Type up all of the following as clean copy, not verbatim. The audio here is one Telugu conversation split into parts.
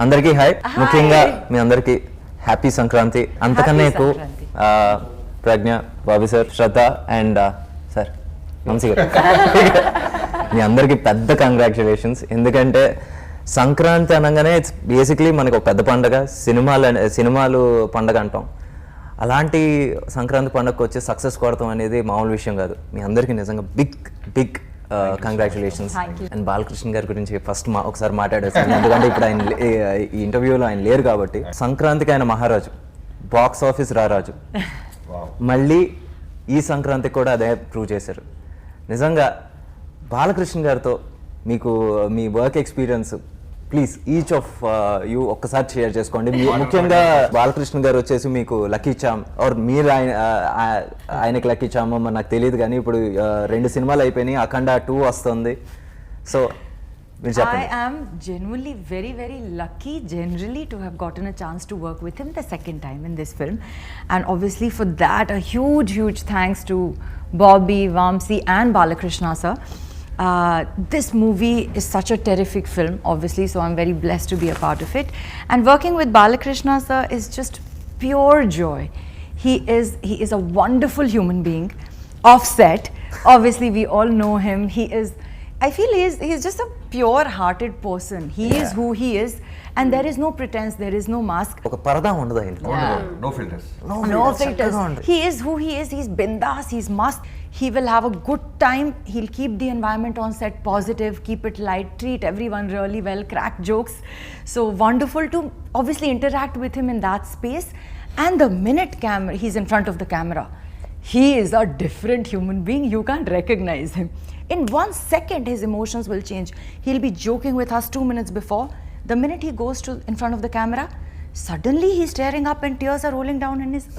అందరికీ హాయ్. ముఖ్యంగా మీ అందరికీ హ్యాపీ సంక్రాంతి. అంతకన్నా ఎక్కువ Pragya, Bobby sir, Shraddha and sir Vamshi గారు మీ అందరికీ పెద్ద కంగ్రాచులేషన్స్. ఎందుకంటే సంక్రాంతి అనగానే ఇట్స్ బేసిక్లీ మనకు ఒక పెద్ద పండగ, సినిమాలు పండగ అంటాం. అలాంటి సంక్రాంతి పండుగకు వచ్చి సక్సెస్ కొడతాం అనేది మామూలు విషయం కాదు. మీ అందరికీ నిజంగా బిగ్ కంగ్రాచులేషన్స్. అండ్ బాలకృష్ణ గారి గురించి ఫస్ట్ ఒకసారి మాట్లాడేస్తాను, ఎందుకంటే ఇప్పుడు ఆయన ఈ ఇంటర్వ్యూలో ఆయన లేరు కాబట్టి. సంక్రాంతికి ఆయన మహారాజు, బాక్స్ ఆఫీస్ రారాజు. మళ్ళీ ఈ సంక్రాంతికి కూడా అదే ప్రూవ్ చేశారు. నిజంగా బాలకృష్ణ గారితో మీకు మీ work experience please each of you ఒక్కసారి షేర్ చేసుకోండి. ముఖ్యంగా బాలకృష్ణ గారు వచ్చేసి మీకు లక్కీ చామ్ ఆర్ మీరు ఆయనకి లక్కీ చామ్ నాకు తెలియదు, కానీ ఇప్పుడు 2 సినిమాలు అయిపోయినాయి, అఖండ 2 వస్తుంది. So I am genuinely very lucky generally to have gotten a chance to work with him the second time in this film, and obviously for that a huge thanks to Bobby, Vamsi and Balakrishna sir. This movie is such a terrific film obviously, so I'm very blessed to be a part of it, and working with Balakrishna sir is just pure joy. He is a wonderful human being. Offset, obviously we all know him. I feel he's just a pure-hearted person. He is who he is, and there is no pretense, there is no mask. ఒక పరదా ఉండదు ఆయన. No filters. No filters. He is who he is. He's bindas. He's masked. He will have a good time. He'll keep the environment on set positive, keep it light, treat everyone really well, crack jokes. So wonderful to obviously interact with him in that space. And the minute he's in front of the camera, he is a different human being. You can't recognize him. In 1 second, his emotions will change. He'll be joking with us 2 minutes before. The minute he goes in front of the camera, suddenly he's tearing up and tears are rolling down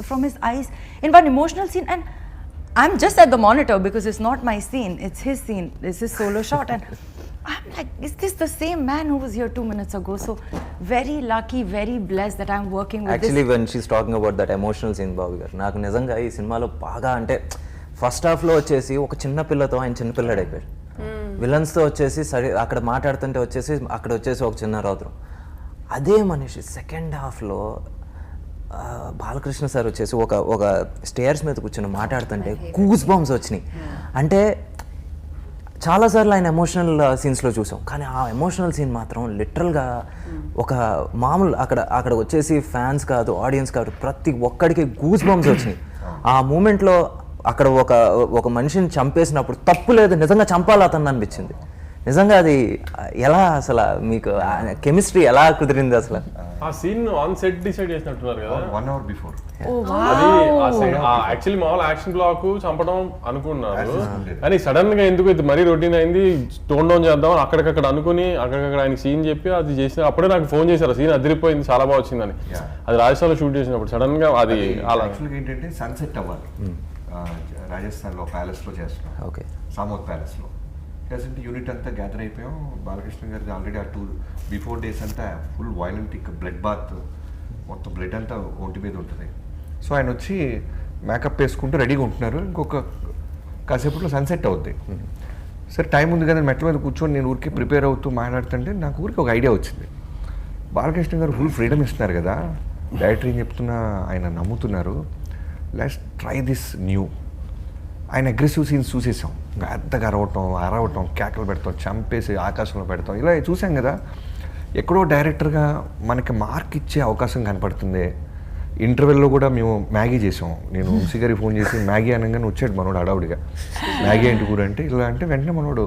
from his eyes in one emotional scene. And I'm just at the monitor because it's not my scene, it's his scene, it's his solo shot. And I'm like, is this the same man who was here 2 minutes ago? So very lucky, very blessed that I'm working with Actually, when she's talking about that emotional scene, బాబు గారు, నాకు నిజంగా ఈ సినిమాలో బాగా అంటే ఫస్ట్ హాఫ్లో వచ్చేసి ఒక చిన్న పిల్లతో ఆయన చిన్నపిల్లడు అయిపోయాడు. విలన్స్తో వచ్చేసి సరే అక్కడ మాట్లాడుతుంటే వచ్చేసి అక్కడ వచ్చేసి ఒక చిన్న రౌద్రం. అదే మనిషి సెకండ్ హాఫ్లో బాలకృష్ణ సార్ వచ్చేసి ఒక స్టేర్స్ మీద కూర్చొని మాట్లాడుతుంటే గూస్ బంప్స్ వచ్చినాయి. అంటే చాలాసార్లు ఆయన ఎమోషనల్ సీన్స్లో చూసాం, కానీ ఆ ఎమోషనల్ సీన్ మాత్రం లిటరల్గా ఒక మామూలు అక్కడ వచ్చేసి ఫ్యాన్స్ కాదు, ఆడియన్స్ కాదు, ప్రతి ఒక్కడికి గూస్ బంప్స్ వచ్చినాయి. ఆ మూమెంట్లో అక్కడ ఒక మనిషిని చంపేసినప్పుడు తప్పు లేదు, నిజంగా చంపాలి అతను అనిపించింది. నిజంగా అది ఎలా అసలు మీకు కెమిస్ట్రీ ఎలా కుదిరింది అసలు? ఆ సీన్ ఆన్ సెట్ డిసైడ్ చేసినట్టున్నారు కదా 1 hour before. అది యాక్చువల్లీ మామూలు యాక్షన్ బ్లాక్ చంపడం అనుకున్నారు, కానీ సడన్ గా ఎందుకు ఇది మరీ రొటీన్ అయింది, టోన్ డౌన్ చేద్దాం అక్కడికక్కడ అనుకుని అక్కడికక్కడ ఆయన సీన్ చెప్పి అది చేసిన అప్పుడే నాకు ఫోన్ చేశారు, సీన్ అదిరిపోయింది చాలా బాగా వచ్చిందని. అది రాజస్థాన్ లో షూట్ చేసినప్పుడు సడన్ గా అది యాక్చువల్గా ఏంటంటే సన్సెట్ అవ్వాలి, రాజస్థాన్లో ప్యాలెస్లో చేస్తున్నాం. ఓకే, సామోత్ ప్యాలెస్లో చేస్తుంటే యూనిట్ అంతా గ్యాదర్ అయిపోయాం. బాలకృష్ణ గారికి ఆల్రెడీ ఆ 2 బిఫోర్ డేస్ అంతా ఫుల్ వైలెంట్ బ్లడ్ బాత్, మొత్తం బ్లడ్ అంతా ఒంటి మీద ఉంటుంది. సో ఆయన వచ్చి మేకప్ వేసుకుంటూ రెడీగా ఉంటున్నారు. ఇంకొక కాసేపట్లో సన్సెట్ అవుద్ది. సరే టైం ఉంది కదా, మెట్ల మీద కూర్చొని నేను ఊరికి ప్రిపేర్ అవుతూ మాట్లాడుతుంటే నాకు ఊరికి ఒక ఐడియా వచ్చింది. బాలకృష్ణ గారు ఫుల్ ఫ్రీడమ్ ఇస్తున్నారు కదా, డైరెక్టర్ ఏం చెప్తున్నా ఆయన నమ్ముతున్నారు, లెట్స్ ట్రై దిస్ న్యూ. ఆయన అగ్రెసివ్ సీన్స్ చూసేసాం, పెద్దగా అరవటం, కేకలు పెడతాం, చంపేసి ఆకాశంలో పెడతాం, ఇలా చూసాం కదా. ఎక్కడో డైరెక్టర్గా మనకి మార్క్ ఇచ్చే అవకాశం కనపడుతుంది. ఇంటర్వెల్లో కూడా మేము మ్యాగీ చేసాం. నేను వంశీ గారికి ఫోన్ చేసి మ్యాగీ అనగానే వచ్చాడు మనోడు అడావుడిగా, మ్యాగీ ఏంటి కూడా అంటే ఇలా అంటే వెంటనే మనోడు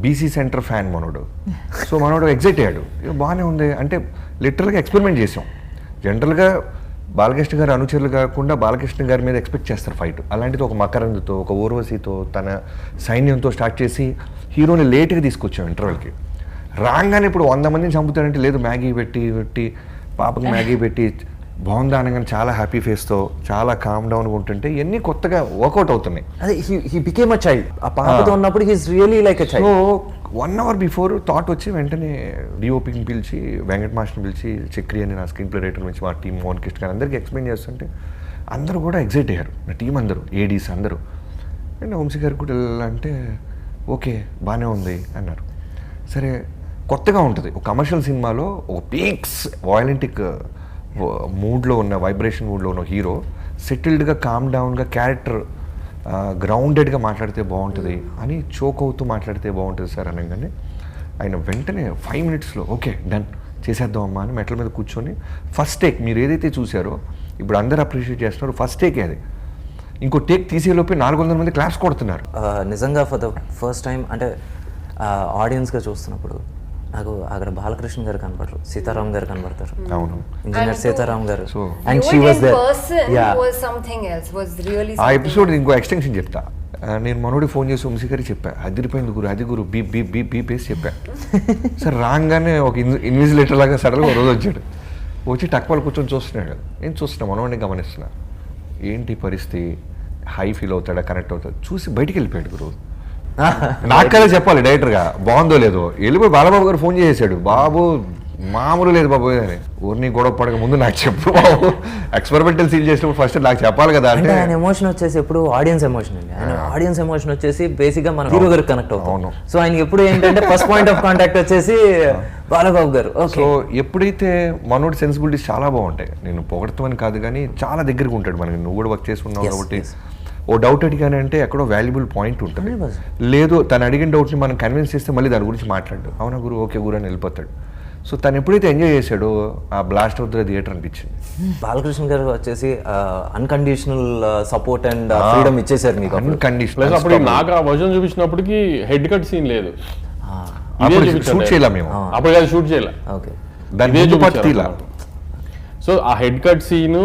బీసీ సెంటర్ ఫ్యాన్ మనోడు. సో మనోడు ఎగ్జైట్ అయ్యాడు, బాగానే ఉంది అంటే లిటరల్గా ఎక్స్పెరిమెంట్ చేసాం. జనరల్గా బాలకృష్ణ గారి అనుచరులు కాకుండా బాలకృష్ణ గారి మీద ఎక్స్పెక్ట్ చేస్తారు ఫైట్. అలాంటిది ఒక మకరంద్తో, ఒక ఊర్వశితో, తన సైన్యంతో స్టార్ట్ చేసి హీరోని లేట్గా తీసుకొచ్చాం ఇంటర్వెల్కి. రాగానే ఇప్పుడు 100 మందిని చంపుతారంటే లేదు, మ్యాగీ పెట్టి పాపకి మ్యాగీ పెట్టి బాగుందా అనగానే చాలా హ్యాపీ ఫేస్తో చాలా కామ్ డౌన్గా ఉంటుంటే ఇవన్నీ కొత్తగా వర్కౌట్ అవుతున్నాయి. అదే హీ బికేమ్ అ చైల్డ్. ఆ పాపతో ఉన్నప్పుడు he is really like a child. So 1 hour before thought వచ్చి వెంటనే డిఓపిని పిలిచి, వెంకట్ మాస్టర్ని పిలిచి, చక్రి అని నా స్క్రీన్ ప్లే రైటర్ నుంచి మా టీం మోహన్ కృష్ణ గారు అందరికీ ఎక్స్ప్లెయిన్ చేస్తుంటే అందరూ కూడా ఎగ్జైట్ అయ్యారు, నా టీం అందరూ, ఏడీస్ అందరూ. అండ్ వంశీ గారు కూడా అంటే ఓకే బాగానే ఉంది అన్నారు. సరే కొత్తగా ఉంటుంది. ఒక కమర్షియల్ సినిమాలో ఒక పీక్స్ వాయలెంటిక్ మూడ్లో ఉన్న వైబ్రేషన్ మూడ్లో ఉన్న హీరో సెటిల్డ్గా కామ్ డౌన్గా క్యారెక్టర్ గ్రౌండెడ్గా మాట్లాడితే బాగుంటుంది అని చోక్ అవుతూ మాట్లాడితే బాగుంటుంది సార్ అనగానే ఆయన వెంటనే 5 minutesలో ఓకే డన్ చేసేద్దాం అమ్మా అని మెట్ల మీద కూర్చొని ఫస్ట్ టేక్ మీరు ఏదైతే చూసారో ఇప్పుడు అందరూ అప్రిషియేట్ చేస్తున్నారు, ఫస్ట్ టేకే అది. ఇంకో టేక్ తీసేలోపే 400 మంది క్లాస్ కొడుతున్నారు. నిజంగా ఫర్ ద ఫస్ట్ టైం అంటే ఆడియన్స్గా చూస్తున్నప్పుడు నాకు అక్కడ బాలకృష్ణ గారు కనపడరు, సీతారాం గారు కనపడతారు. అవును, ఇంజనీర్ సీతారాం గారు. So and she was there. ఆ ఎపిసోడ్ ఇంకో ఎక్స్టెన్షన్ చెప్తా. నేను మనోడి ఫోన్ చేసి వంశీ గారికి చెప్పా, అదిరిపోయింది గురు, అది గురు బీప్ బీప్ బీప్ బీప్ వేసి చెప్పా. సార్ రాగానే ఒక ఇన్విజిలేటర్ లాగా సడన్గా రోజు వచ్చాడు, వచ్చి టక్వాలు కూర్చొని చూస్తున్నాడు. నేను చూస్తున్నా, మనోడిని గమనిస్తున్నా, ఏంటి పరిస్థితి, హై ఫీల్ అవుతాడా, కనెక్ట్ అవుతాడు, చూసి బయటికి వెళ్ళిపోయాడు గురు. నాకు కదా చెప్పాలి డైరెక్టర్గా బాగుందో లేదో. వెళ్ళిపోయి బాలబాబు గారు ఫోన్ చేసేసాడు, బాబు మామూలు లేదు బాబు అని. ఊరిని గొడవ పడక ముందు నాకు చెప్పు బాబు, ఎక్స్పెరిమెంటల్ సీన్ చేసినప్పుడు ఫస్ట్ నాకు చెప్పాలి కదా అంటే. ఆయన ఎమోషన్ వచ్చేసి ఎప్పుడు ఆడియన్స్ ఎమోషన్ అండి. ఆయన ఆడియన్స్ ఎమోషన్ వచ్చేసి బేసిక్గా మన హీరో గారికి కనెక్ట్ అవుతాం. సో ఆయన ఎప్పుడు ఏంటంటే ఫస్ట్ పాయింట్ ఆఫ్ కాంటాక్ట్ వచ్చేసి బాలబాబు గారు. సో ఎప్పుడైతే మనోడి సెన్సిబిలిటీస్ చాలా బాగుంటాయి, నేను పొగడతామని కాదు కానీ చాలా దగ్గరగా ఉంటాడు మనకి. నువ్వు కూడా వర్క్ చేసుకున్నావు కాబట్టి ఓ డౌట్ అడిగానే అంటే ఎక్కడో వాల్యుబుల్ పాయింట్ ఉంటుంది. లేదు తను అడిగిన డౌట్ని మనం కన్విన్స్ చేస్తే మళ్ళీ దాని గురించి మాట్లాడు, అవునా గురు ఓకే గురు అని వెళ్ళిపోతాడు. సో తను ఎప్పుడైతే ఎంజాయ్ చేశాడో ఆ బ్లాస్ట్ ఆఫ్ ద థియేటర్ అనిపించింది. బాలకృష్ణ గారు వచ్చేసి అన్కండిషనల్ సపోర్ట్ అండ్ ఫ్రీడమ్ ఇచ్చేసారు మీకు. అన్కండిషనల్. అప్పుడు నాకు ఆ వర్జన్ చూపించినప్పటికీ హెడ్ కట్ సీన్ లేదు, షూట్ చేయలే మేము, అప్పుడు షూట్ చేయలే. ఓకే, దాని సో ఆ హెడ్ కట్ సీను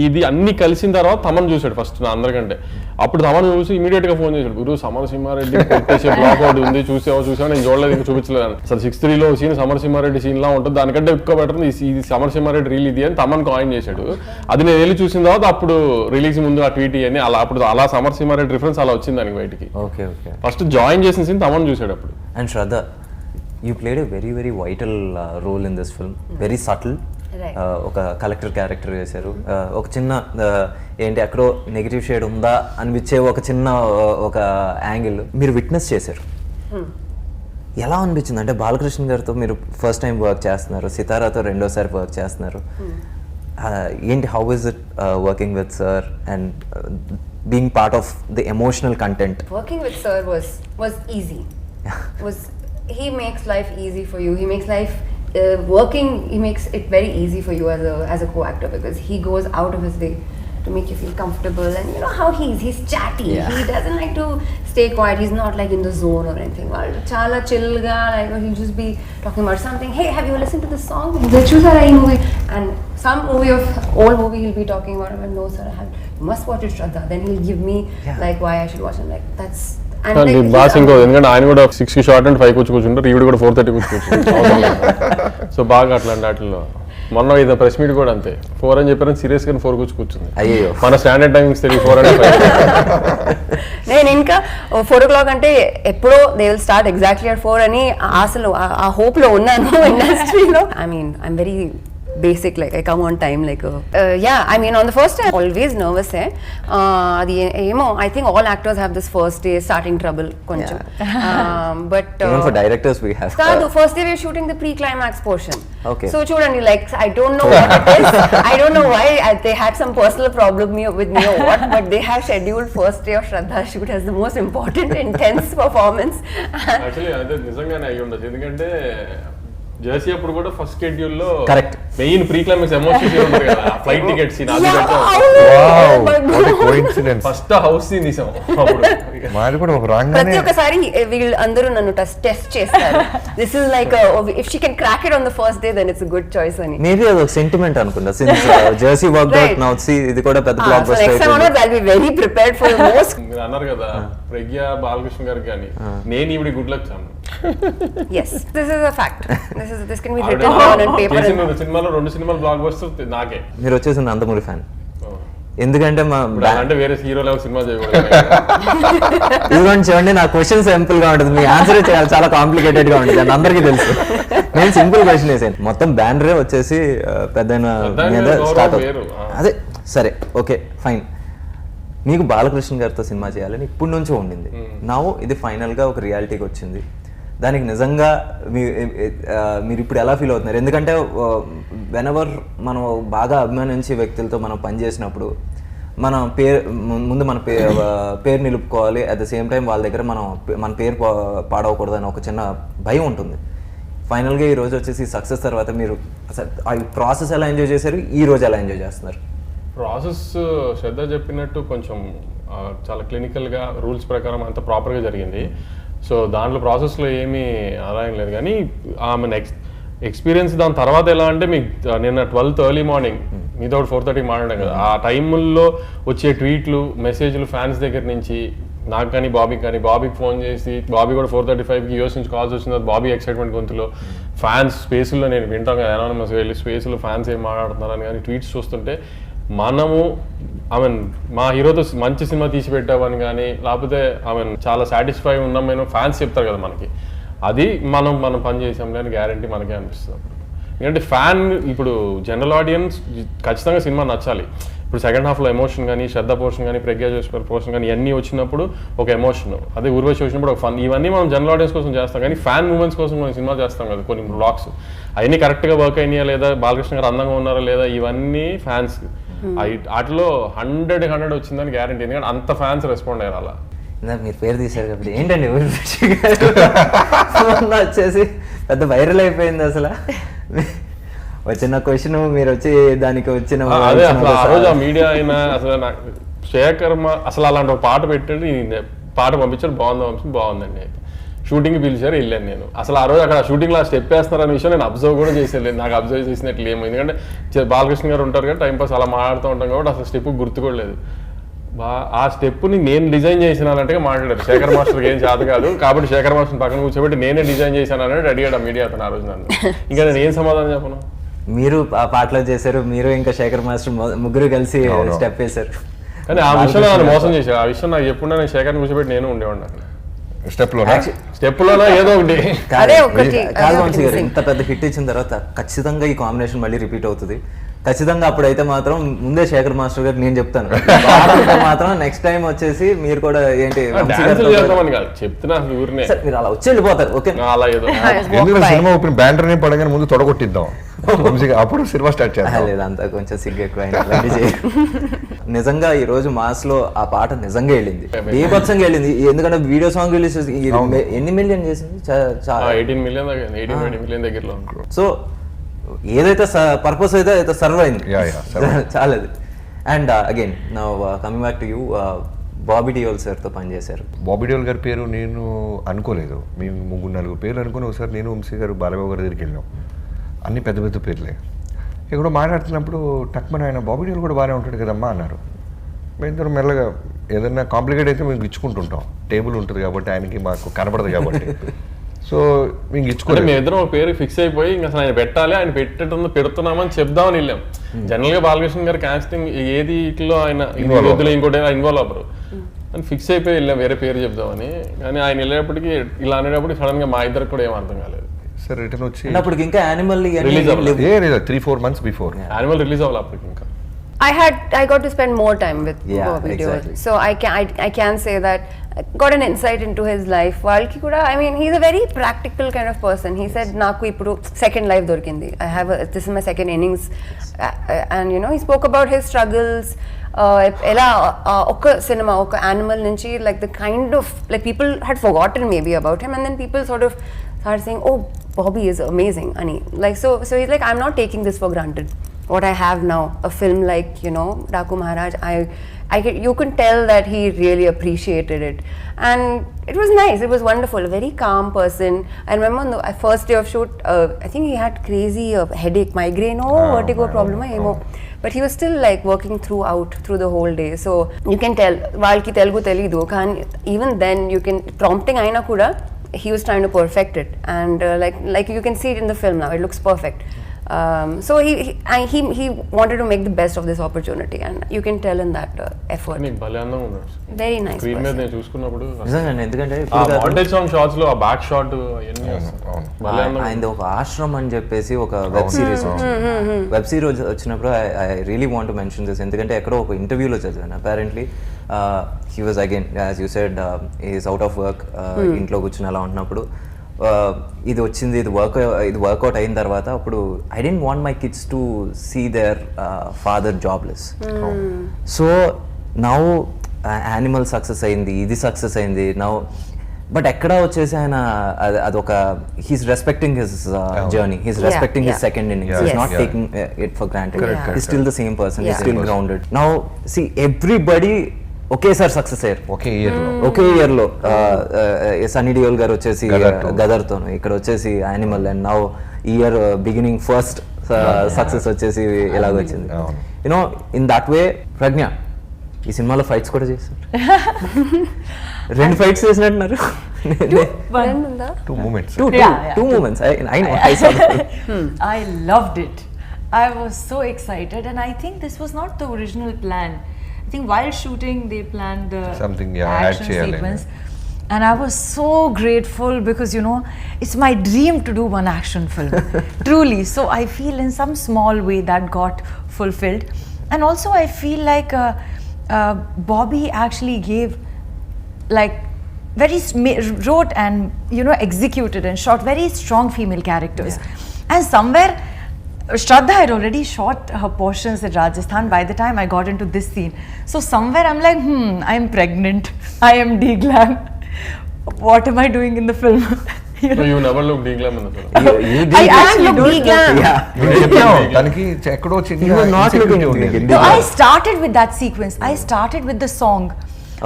ఇది అన్ని కలిసిన తర్వాత తమన్ చూసాడు ఫస్ట్ నా అందరికంటే. అప్పుడు తమన్ చూసి ఇమీడియట్ గా ఫోన్ చేశాడు, గురు సమరసింహారెడ్డి కొట్టేసే బ్లాక్ అవుట్ ఉంది, చూసావా నేను చూడలేదు, ఇంకా చూపించలేదు. అసలు 6:3లో సీన్ సమరసింహారెడ్డి సీన్ లా ఉంటుంది, దానికంటే ఎక్కువ బెటర్ ఇది సమరసింహారెడ్డి రీల్ ఇది అని తమన్ కాయిన్ చేశాడు. అది నేను వెళ్ళి చూసిన తర్వాత అప్పుడు రిలీజ్ ముందు ఆ ట్వీట్ అని అలా సమరసింహారెడ్డి రిఫరెన్స్ అలా వచ్చింది దానికి బయటికి. ఓకే ఓకే, ఫస్ట్ జాయిన్ చేసిన సీన్ తమన్ చూసాడు అప్పుడు. And Shraddha, you played a very very vital role in this film, very subtle. ఒక కలెక్టర్ క్యారెక్టర్ చేశారు. ఒక చిన్న ఏంటి అక్కడో నెగిటివ్ షేడ్ ఉందా అనిపించే ఒక చిన్న ఒక యాంగిల్ మీరు విట్నెస్ చేశారు. ఎలా అనిపించింది అంటే బాలకృష్ణ గారితో మీరు ఫస్ట్ టైం వర్క్ చేస్తున్నారు, సితారాతో రెండోసారి వర్క్ చేస్తున్నారు, ఏంటి how is it working with sir and being part of the emotional content? Working with sir was easy. He makes life easy for you. He makes life he makes it very easy for you as a co-actor, because he goes out of his way to make you feel comfortable. And you know how he's chatty. Yeah. He doesn't like to stay quiet. He's not like in the zone or anything. Chala chill ga, like he'll just be talking about something. Hey, have you listened to this song? The Chusara movie, and some old movie he'll be talking about. I'm like, no sir, I have. You must watch it, Shraddha. Then he'll give me like why I should watch it. Like that's. Boss ఇంకో ఎందుకంటే ఆయన కూడా 6కి షార్ట్ అండ్ 5కి వచ్చి కూర్చుంటారు, ఈవిడ కూడా 4:30 కూర్చుంటారు. సో బాగా అట్లాంటి వాటిల్లో మొన్న ఇది ప్రెస్ మీట్ కూడా అంతే 4 అని చెప్పారని సీరియస్ గా 4 కూర్చుంది. అయ్యో, మన స్టాండర్డ్ టైమింగ్స్ 4 and 5. నేను ఇంకా 4 o'clock అంటే ఎప్పుడో they will start exactly at 4 అని ఆశలో ఆ హోప్ లో ఉన్నాను ఇండస్ట్రీలో. I mean I'm very basic, like I come on time, like yeah, I mean on the first day always nervous adi emo I think all actors have this first day starting trouble koncham, but even for directors we have the first day we're shooting the pre-climax portion. Okay, so chudandi, like I don't know what it is. I don't know why they had some personal problem with me or what, but they have scheduled first day of Shraddha shoot as the most important intense performance. Actually ade nijangane ayi undadu ఎందుకంటే జెర్సీ అప్పుడు కూడా ఫస్ట్ షెడ్యూల్ లో correct main pre climax emotion scene ఉంటుంది కదా, ఫ్లైట్ టికెట్ సీన్ అది కోఇన్సిడెన్స్. ఫస్ట్ హౌస్ సీన్ తీసాం అప్పుడు. మాది కూడా ఒక రాంగానే ప్రతి ఒక్కసారి వీళ్ళు అందరూ నన్ను టెస్ట్ చేస్తారు. This is like if she can crack it on the first day then it's good choice అని. మేబీ అది ఒక సెంటిమెంట్ అనుకుంటా, since Jersey work out now see ఇది కూడా పెద్ద blockbuster next time I will be very prepared for the most. మీరు అన్నారు కదా ప్రజ్ఞ బాలకృష్ణ గారికి కానీ నేను ఈవిడ గుడ్ లక్ చాను. yes, this is a fact. This can be written down on paper. సినిమాలో 2 సినిమాలు బ్లాక్ బస్టర్ నాకే. మీరు వచ్చేసి నందమూరి ఫ్యాన్ ఎందుకంటే మా అంటే వేరే హీరో లెవెల్ సినిమా చేయకూడదు. ఇదిగోండి చూడండి, నా క్వశ్చన్ సింపుల్ గా ఉంటుంది, మీ ఆన్సర్ చాలా కాంప్లికేటెడ్ గా ఉంటుంది, అని అందరికీ తెలుసు. నేను సింపుల్ క్వశ్చన్ వేసాను, మొత్తం బ్యానరే వచ్చేసి పెద్దయిన మీద స్టార్ట్ అవుతుంది. అదే సరే ఓకే ఫైన్, మీకు బాలకృష్ణ గారితో సినిమా చేయాలని ఇప్పటి నుంచో ఉండింది, నా ఇది ఫైనల్ గా ఒక రియాలిటీకి వచ్చింది. దానికి నిజంగా మీరు ఇప్పుడు ఎలా ఫీల్ అవుతున్నారు? ఎందుకంటే వెనెవర్ మనం బాగా అభిమానించే వ్యక్తులతో మనం పనిచేసినప్పుడు మన ముందు మన పేరు నిలుపుకోవాలి, అట్ ద సేమ్ టైం వాళ్ళ దగ్గర మన పేరు పాడవకూడదు అని ఒక చిన్న భయం ఉంటుంది. ఫైనల్గా ఈ రోజు వచ్చేసి సక్సెస్ తర్వాత మీరు ఆ ప్రాసెస్ ఎలా ఎంజాయ్ చేశారు, ఈ రోజు ఎలా ఎంజాయ్ చేస్తున్నారు? ప్రాసెస్ శ్రద్ధ చెప్పినట్టు కొంచెం చాలా క్లినికల్గా రూల్స్ ప్రకారం అంత ప్రాపర్గా జరిగింది. సో దాంట్లో ప్రాసెస్లో ఏమీ ఆదాయం లేదు. కానీ ఆమె ఎక్స్పీరియన్స్ దాని తర్వాత ఎలా అంటే మీకు నిన్న 12th ఎర్లీ మార్నింగ్ మీతో 4:30 మాట్లాడాం కదా, ఆ టైముల్లో వచ్చే ట్వీట్లు మెసేజ్లు ఫ్యాన్స్ దగ్గర నుంచి నాకు కానీ బాబీకి ఫోన్ చేసి, బాబీ కూడా 4:35కి యూఎస్ నుంచి కాల్స్ వచ్చిన తర్వాత బాబీ ఎక్సైట్మెంట్ గొంతులో ఫ్యాన్స్ స్పేస్లో నేను వింటాం కదా అనానమస్ వెళ్ళి స్పేస్లో ఫ్యాన్స్ ఏం మాట్లాడుతున్నారని కానీ ట్వీట్స్ చూస్తుంటే మనము మా హీరోతో మంచి సినిమా తీసి పెట్టామని కానీ లేకపోతే చాలా సాటిస్ఫై ఉన్నాం మేము ఫ్యాన్స్ చెప్తారు కదా మనకి, అది మనం పని చేసాంలే అని గ్యారంటీ మనకే అనిపిస్తుంది. ఎందుకంటే ఫ్యాన్ ఇప్పుడు జనరల్ ఆడియన్స్ ఖచ్చితంగా సినిమా నచ్చాలి. ఇప్పుడు సెకండ్ హాఫ్లో ఎమోషన్ కానీ శ్రద్ధ పోర్షన్ కానీ ప్రజ్ఞా జోష్పల్ పోర్షన్ కానీ ఇవన్నీ వచ్చినప్పుడు ఒక ఎమోషన్, అదే ఊర్వశి వచ్చినప్పుడు ఒక ఫన్, ఇవన్నీ మనం జనరల్ ఆడియన్స్ కోసం చేస్తాం. కానీ ఫ్యాన్ మూమెంట్స్ కోసం మనం సినిమా చేస్తాం కదా, కొన్ని బ్లాగ్స్ అవన్నీ కరెక్ట్గా వర్క్ అయినాయా లేదా, బాలకృష్ణ గారు అందంగా ఉన్నారా లేదా, ఇవన్నీ ఫ్యాన్స్ వాటిలో 100 వచ్చిందని గ్యారంటీ. ఎందుకంటే అంత ఫ్యాన్స్ రెస్పాండ్ అయ్యారు. అలా మీరు పేరు తీశారు కాబట్టి ఏంటండి వచ్చేసి పెద్ద వైరల్ అయిపోయింది అసలు. వచ్చిన క్వశ్చన్ మీరు వచ్చి దానికి వచ్చిన అదే అసలు ఆ రోజు ఆ మీడియా అయినా అసలు నాకు శేఖర్ అసలు అలాంటి ఒక పాట పెట్టాడు, పాట పంపించాడు, బాగుందండి. షూటింగ్కి పిలిచారు, వెళ్ళాను నేను. అసలు ఆ రోజు అక్కడ షూటింగ్లో ఆ స్టెప్ వేస్తున్నారనే విషయం నేను అబ్జర్వ్ కూడా చేసేది, నాకు అబ్జర్వ్ చేసినట్లు ఏమో. ఎందుకంటే బాలకృష్ణ గారు ఉంటారు కదా టైంపాస్ అలా మాట్లాడుతూ ఉంటాం కాబట్టి అసలు స్టెప్ గుర్తుకోలేదు. ఆ స్టెప్ని నేను డిజైన్ చేసినానంటే మాట్లాడారు, శేఖర్ మాస్టర్కి ఏం చేత కాదు కాబట్టి శేఖర్ మాస్టర్ పక్కన కూర్చోబెట్టి నేనే డిజైన్ చేశాను అనేది అడిగాడు మీడియా అతను ఆ రోజు నన్ను. ఇంకా నేను ఏం సమాధానం చెప్పను? మీరు ఆ పాటలో చేశారు, మీరు ఇంకా శేఖర్ మాస్టర్ ముగ్గురు కలిసి స్టెప్ వేశారు. కానీ ఆ విషయంలో నన్ను మోసం చేశారు. ఆ విషయం నాకు ఎప్పుడు నేను శేఖర్ని కూర్చోబెట్టి నేను ఉండేవాడిని అక్కడ స్టెప్లోనే ఏదో ఒకటి. కాదు వంశీ గారు, ఇంత పెద్ద హిట్ ఇచ్చిన తర్వాత ఖచ్చితంగా ఈ కాంబినేషన్ మళ్ళీ రిపీట్ అవుతుంది. ఖచ్చితంగా అప్పుడైతే మాత్రం ముందే శేఖర్ మాస్టర్ గారు నేను చెప్తాను మాత్రం నెక్స్ట్ టైం వచ్చేసి మీరు కూడా ఏంటి చెప్తున్నా మీరు అలా వచ్చి వెళ్ళిపోతారు. ఓకే, అలా ఏదో సినిమా ఓపెన్ బ్యానర్ ని పడగానే ముందు తొడగొట్టిద్దాం, అప్పుడు సినిమా స్టార్ట్ చేయాలి. లేదంతా కొంచెం సిగ్గు ఎక్కువ. నిజంగా ఈ రోజు మాస్ లో ఆ పాట నిజంగా వెళ్ళింది, బీభత్సంగా వెళ్ళింది. ఎందుకంటే వీడియో సాంగ్ రిలీజ్ ఎన్ని మిలియన్ చేసింది? 18 మిలియన్ దగ్గరలో. సో ఏదైతే పర్పస్ అయితే సర్వ్ అయింది చాలా. And again now coming back to you, Bobby Deol సార్తో పనిచేశారు. బాబీ డియోల్ గారి పేరు నేను అనుకోలేదు, మేము 3-4 పేర్లు అనుకుని ఒకసారి నేను వంశీ గారు బాలబాబు గారి దగ్గరికి వెళ్ళాం. అన్ని పెద్ద పెద్ద పేర్లే. ఇక్కడ మాట్లాడుతున్నప్పుడు టక్మన్ ఆయన బాబీ డియోల్ కూడా బాగానే ఉంటాడు కదమ్మా అన్నారు. మేము మెల్లగా ఏదైనా కాంప్లికేట్ అయితే మేము ఇచ్చుకుంటుంటాం, టేబుల్ ఉంటుంది కాబట్టి ఆయనకి మాకు కనపడదు కాబట్టి. సో మేము ఇచ్చుకోవాలి, మేము ఇద్దరం ఒక పేరు ఫిక్స్ అయిపోయి ఇంకా అసలు ఆయన పెట్టాలి, ఆయన పెడుతున్నామని చెప్దామని వెళ్ళాం. జనరల్ గా బాలకృష్ణ గారు కాస్టింగ్ ఏది ఇట్లో ఆయన ఇంకోటి ఇన్వాల్వ్ అవ్వరు అని ఫిక్స్ అయిపోయి వెళ్ళాం వేరే పేరు చెప్దామని. కానీ ఆయన వెళ్ళేటప్పటికి ఇలా అనేటప్పుడు సడన్ గా మా ఇద్దరికి కూడా ఏం అర్థం కాలేదు. సార్ రిటర్న్ వచ్చి ఇంకా యానిమల్ రిలీజ్ అవ్వాలి, 3-4 months బిఫోర్ యానిమల్ రిలీజ్ అవ్వాలి అప్పటికి. ఇంకా I got to spend more time with Bobby Deol. So I can say that I got an insight into his life. Valki kuda, I mean, he's a very practical kind of person. He said, "Naku ippudu second life dorkindi. This is my second innings," and you know, he spoke about his struggles. Ela oka cinema, oka animal nunchi, like the kind of like people had forgotten maybe about him, and then people sort of started saying, "Oh, Bobby is amazing," ani like so he's like, "I'm not taking this for granted." What I have now, a film like, you know, Daku Maharaj, you can tell that he really appreciated it, and it was nice. It was wonderful. A very calm person. I remember on the first day of shoot, I think he had crazy headache, migraine, vertigo problem, but he was still like working through the whole day. So you can tell, Valki Telugu Telidu, even then you can prompting aina kuda, he was trying to perfect it, and like you can see it in the film now. It looks perfect. So he wanted to make the best of this opportunity, and you can tell in that effort. Very nice. Screen మీద నేను చూసుకున్నప్పుడు ఎందుకంటే మాంటేజ్ సాంగ్ షాట్స్ లో ఆ బ్యాక్ షాట్ ఆయన ఒక ఆశ్రమం అని చెప్పేసి ఒక వెబ్ సిరీస్ వచ్చినప్పుడు I really want to mention this. ఎందుకంటే ఎక్కడో ఒక ఇంటర్వ్యూలో చదివాను, apparently he was again as you said is out of work, ఇంట్లో కూర్చుని అలా ఉంటున్నప్పుడు ఇది వచ్చింది, ఇది వర్కౌట్ అయిన తర్వాత అప్పుడు I didn't want my kids to see their father jobless. So now Animal success అయింది, ఇది సక్సెస్ అయింది నౌ, బట్ ఎక్కడ వచ్చేసి ఆయన అదొక he's respecting his journey, he's respecting his second innings, he's not taking it for granted, he's still the same person, he's still grounded. Now see everybody ఒకేసారి సక్సెస్ అయ్యారు ఒకే ఇయర్ లో. సన్నీ డియోల్ గారు వచ్చేసి గదర్తో, ఇక్కడ వచ్చేసి animal, and now year beginning first success వచ్చేసి ఎలాగొచ్చింది. యునో ఇన్ దట్ వే ప్రజ్ఞ ఈ సినిమాలో ఫైట్స్ కూడా చేశారు. 2 ఫైట్స్ చేసినట్టున్నారు. 2 moments. Two moments. I know. I saw that. I loved it. I was so excited, and I think this was not the original plan. I think while shooting they planned the Something, action add sequence, and I was so grateful because you know it's my dream to do one action film. Truly. So I feel in some small way that got fulfilled, and also I feel like Bobby actually gave like wrote and executed and shot very strong female characters, and somewhere Shraddha had already shot her portions in Rajasthan by the time I got into this scene. So somewhere I'm like, I'm pregnant, I am D-glam, what am I doing in the film? No, you never look D-glam in the film. I actually look D-glam. You were not looking D-glam. No, I started with that sequence. I started with the song.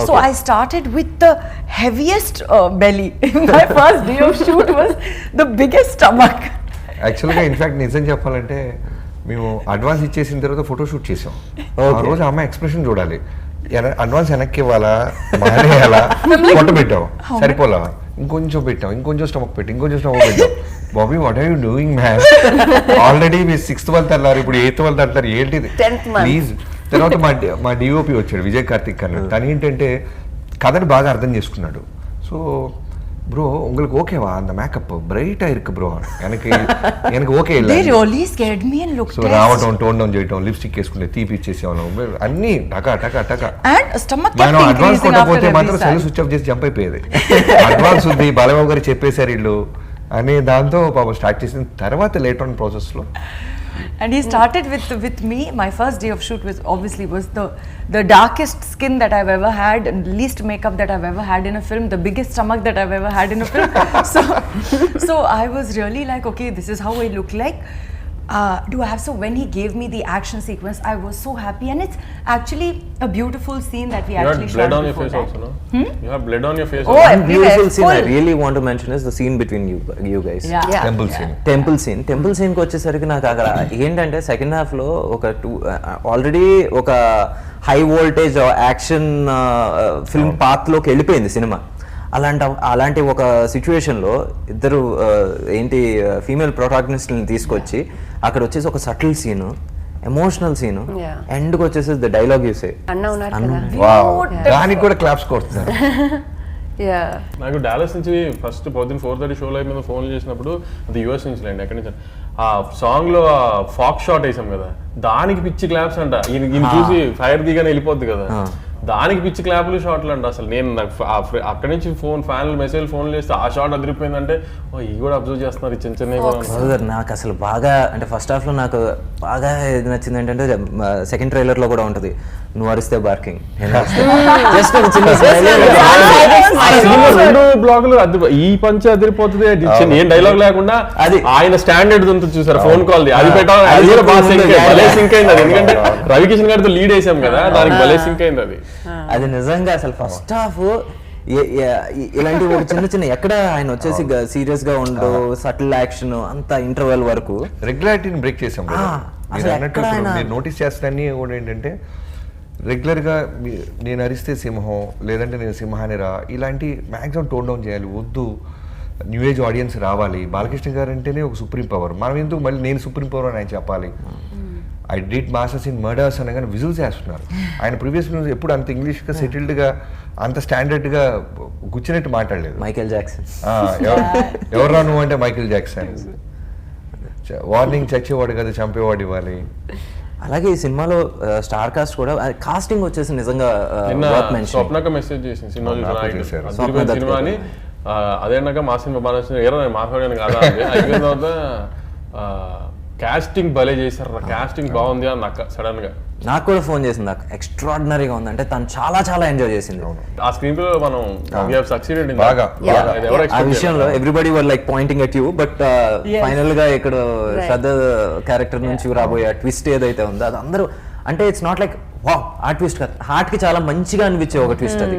So I started with the heaviest belly. My first day of shoot was the biggest stomach. యాక్చువల్గా ఇన్ఫాక్ట్ నిజం చెప్పాలంటే మేము అడ్వాన్స్ ఇచ్చేసిన తర్వాత ఫోటోషూట్ చేసాం. ఆ రోజు అమ్మ ఎక్స్ప్రెషన్ చూడాలి, అడ్వాన్స్ వెనక్కి ఇవ్వాలా, మానేయాలా, పొట్ట పెట్టాం సరిపోలా, ఇంకొంచెం పెట్టాం, ఇంకొంచెం స్టమక్ పెట్టాం. Bobby what are you doing man, already మీరు 6th month అన్నారు, ఇప్పుడు 8th month అంటారు, ఏంటిది ప్లీజ్. తర్వాత మా డిఓపి వచ్చాడు విజయ్ కార్తిక్ అని, తను ఏంటంటే కథని బాగా అర్థం చేసుకున్నాడు. సో బ్రో உங்களுக்கு ஓகேவா அந்த மேக்கப் பிரைட்டா இருக்கு ப்ரோ, எனக்கு ఓకే இல்ல. They really scared me and looked. So రావటం, టోన్ డౌన్ చేయటం, లిప్స్టిక్ వేసుకుంటే తీపి ఇచ్చేసేవాళ్ళం అన్ని టకా టకా టకా. And stomach kept మనం అడ్వాన్స్ increasing after కొట్టకపోతే every మాత్రం సెల్ side. స్విచ్ ఆఫ్ చేసి జంప్ అయిపోయేది. అడ్వాన్స్ ఉంది బాలబాబు గారు చెప్పేశారు ఇల్లు అని దాంతో పాపం స్టార్ట్ చేసిన తర్వాత లేట్ ఆన్ ప్రాసెస్ లో. And he started with me. My first day of shoot was the darkest skin that I've ever had, and least makeup that I've ever had in a film, the biggest stomach that I've ever had in a film. So I was really like, okay, this is how I look like. So when he gave me the action sequence, I was so happy, and it's actually a beautiful scene that we actually shot. You had blood on your before face that. also, no? You have blood on your face. Oh, also. everywhere, Beautiful scene I full. really want to mention is the scene between you guys. Yeah. Temple scene. Temple సీన్కి వచ్చేసరికి నాకు అక్కడ ఏంటంటే సెకండ్ హాఫ్లో ఆల్రెడీ ఒక హై వోల్టేజ్ యాక్షన్ ఫిల్మ్ పాత్లోకి వెళ్ళిపోయింది సినిమా. అలాంటి ఒక సిచ్యువేషన్లో ఇద్దరు ఏంటి ఫీమేల్ ప్రొటాగనిస్ట్ని తీసుకొచ్చి అక్కడ వచ్చేసి ఒక సటిల్ సీను, ఎమోషనల్ సీను, ఎండ్కి వచ్చేసి ద డైలాగ్ యూసే దానికి కూడా క్లాప్స్ కొడుతున్నారు. నాకు డాలస్ నుంచి ఫస్ట్ పొద్దున్న 4:30 షోలో మీద ఫోన్ చేసినప్పుడు అది యూఎస్ నుంచి లేండి, ఎక్కడి నుంచి ఆ సాంగ్ లో ఫాక్ షాట్ వేసాం కదా, దానికి పిచ్చి క్లాప్స్ అంట. ఈయన చూసి ఫైర్ దిగానే వెళ్ళిపోద్ది కదా, దానికి పిచ్చి క్లాపులు షాట్లు అంట. అసలు నేను అక్కడి నుంచి ఫ్యాన్లు మెసేజ్ ఫోన్లు చేస్తే ఆ షాట్ అదిరిపోయిందంటే ఇవి కూడా అబ్జర్వ్ చేస్తున్నారు చిన్న చిన్న. నాకు అసలు బాగా అంటే ఫస్ట్ హాఫ్ లో నాకు బాగా ఏది నచ్చింది ఏంటంటే సెకండ్ ట్రైలర్ లో కూడా ఉంటది, నువ్వు అరిస్తే బార్కింగ్, జస్ట్ రెండు బ్లాగులు ఈ పంచ అదిరిపోతుంది, ఏం డైలాగ్ లేకుండా అది ఆయన స్టాండర్డ్ ఉంటుంది చూసారు ఫోన్ కాల్ అది పెట్టాలి, అది కూడా బాగా సింక్ అయింది అది. ఎందుకంటే రవికిషన్ గారితో లీడ్ వేసాం కదా, దానికి భలే సింక్ అయింది అది. అది నిజంగా అసలు ఫస్ట్ హాఫ్ ఇలాంటి ఒక చిన్న ఎక్కడ ఆయన వచ్చేసి సీరియస్ గా ఉండు, సటిల్ యాక్షన్ అంతా ఇంటర్వెల్ వరకు రెగ్యులారిటీని బ్రేక్ చేసాం. మీరు అన్నట్టు మీరు నోటీస్ చేస్తారని కూడా ఏంటంటే రెగ్యులర్గా నేను అరిస్తే సింహం, లేదంటే నేను సింహానిరా, ఇలాంటి మ్యాక్సిమం టోన్ డౌన్ చేయాలి, వద్దు న్యూ ఏజ్ ఆడియన్స్ రావాలి. బాలకృష్ణ గారు అంటేనే ఒక సుప్రీం పవర్, మనం ఎందుకు మళ్ళీ నేను సుప్రీం పవర్ అని ఆయన చెప్పాలి. I did masters in murders అనగానే విజువల్స్ వేస్తున్నారు. ఆయన ప్రీవియస్ న్యూస్ ఎప్పుడు అంత ఇంగ్లీష్గా సెటిల్డ్గా అంత స్టాండర్డ్గా గుచ్చినట్టు మాట్లాడలేదు. మైకేల్ జాక్సన్ ఎవరు నువ్వు అంటే మైకేల్ జాక్సన్, వార్నింగ్ చచ్చేవాడు కదా చంపేవాడు ఇవ్వాలి. అలాగే ఈ సినిమాలో స్టార్ కాస్ట్ కూడా కాస్టింగ్ వచ్చేసి నిజంగా స్వప్నక మెసేజ్ చేసింది సినిమా అని అదేనాక మా సినిమా బాగా నచ్చింది, ఏరా నేను మాట్లాడాను కదా అని అయిపోయిన తర్వాత కాస్టింగ్ భలే చేశారు, కాస్టింగ్ బాగుంది అని నాకు సడన్ గా. నాకు కూడా ఫోన్ చేసింది, నాకు ఎక్స్ట్రాడినరీగా ఉంది అంటే తను చాలా చాలా ఎంజాయ్ చేసింది ఆ స్క్రీన్ ప్లే మనం సక్సీడెడ్ బాగా. ఆ విషయంలో everybody were like pointing at you, but final గా ఇక్కడ శ్రద్ధ క్యారెక్టర్ నుంచి రాబోయే ట్విస్ట్ ఏదైతే ఉందో అది అందరూ అంటే ఇట్స్ నాట్ లైక్ వావ్ ఆ ట్విస్ట్ కాదు, హార్ట్ కి చాలా మంచిగా అనిపించే ఒక ట్విస్ట్ అది.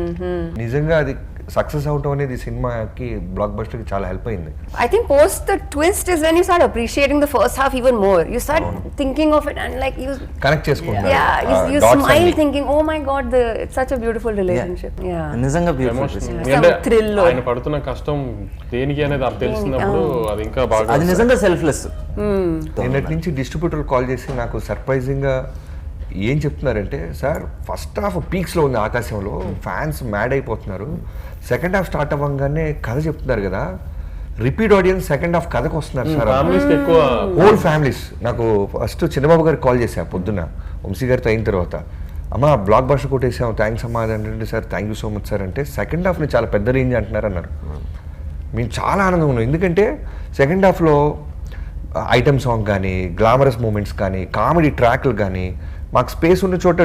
నిజంగా అది సక్సెస్ అవటం అనేది సినిమాకి బ్లాక్ బస్టర్ కి చాలా హెల్ప్ అయింది. I think post the twist is when you start appreciating the first half even more. You start thinking of it and like you connect చేసుకుంటున్నారు. you smile thinking, oh my god, it's such a beautiful relationship. Yeah. నిజంగా ఎమోషన్ Some thrill. ఆయన పడుతున్న కష్టం దేనికి అనేది అది తెలిసినప్పుడు అది ఇంకా బాగా అది నిజంగా సెల్ఫ్లెస్. నిన్నటి నుంచి డిస్ట్రిబ్యూటర్ కాల్ చేసి నాకు సర్ప్రైజింగ్గా ఏం చెప్తున్నారంటే, సార్ ఫస్ట్ హాఫ్ పీక్స్లో ఉంది ఆకాశంలో, ఫ్యాన్స్ మ్యాడ్ అయిపోతున్నారు, సెకండ్ హాఫ్ స్టార్ట్ అవ్వగానే కథ చెప్తున్నారు కదా, రిపీట్ ఆడియన్స్ సెకండ్ హాఫ్ కథకు వస్తున్నారు సార్, ఫ్యామిలీస్కి ఎక్కువ హోల్ ఫ్యామిలీస్. నాకు ఫస్ట్ చిన్నబాబు గారికి కాల్ చేశా పొద్దున్న వంశీ గారితో అయిన తర్వాత, అమ్మ బ్లాక్ బస్టర్ కొట్టేసాం థ్యాంక్స్ అమ్మా అంటే, sir thank you so much sir అంటే, సెకండ్ హాఫ్ని చాలా పెద్ద రేంజ్ అంటున్నారు అన్నారు. మేము చాలా ఆనందంగా ఉన్నాం, ఎందుకంటే సెకండ్ హాఫ్లో ఐటమ్ సాంగ్ కానీ, గ్లామరస్ మూమెంట్స్ కానీ, కామెడీ ట్రాక్లు కానీ, మాకు స్పేస్ ఉన్న చోట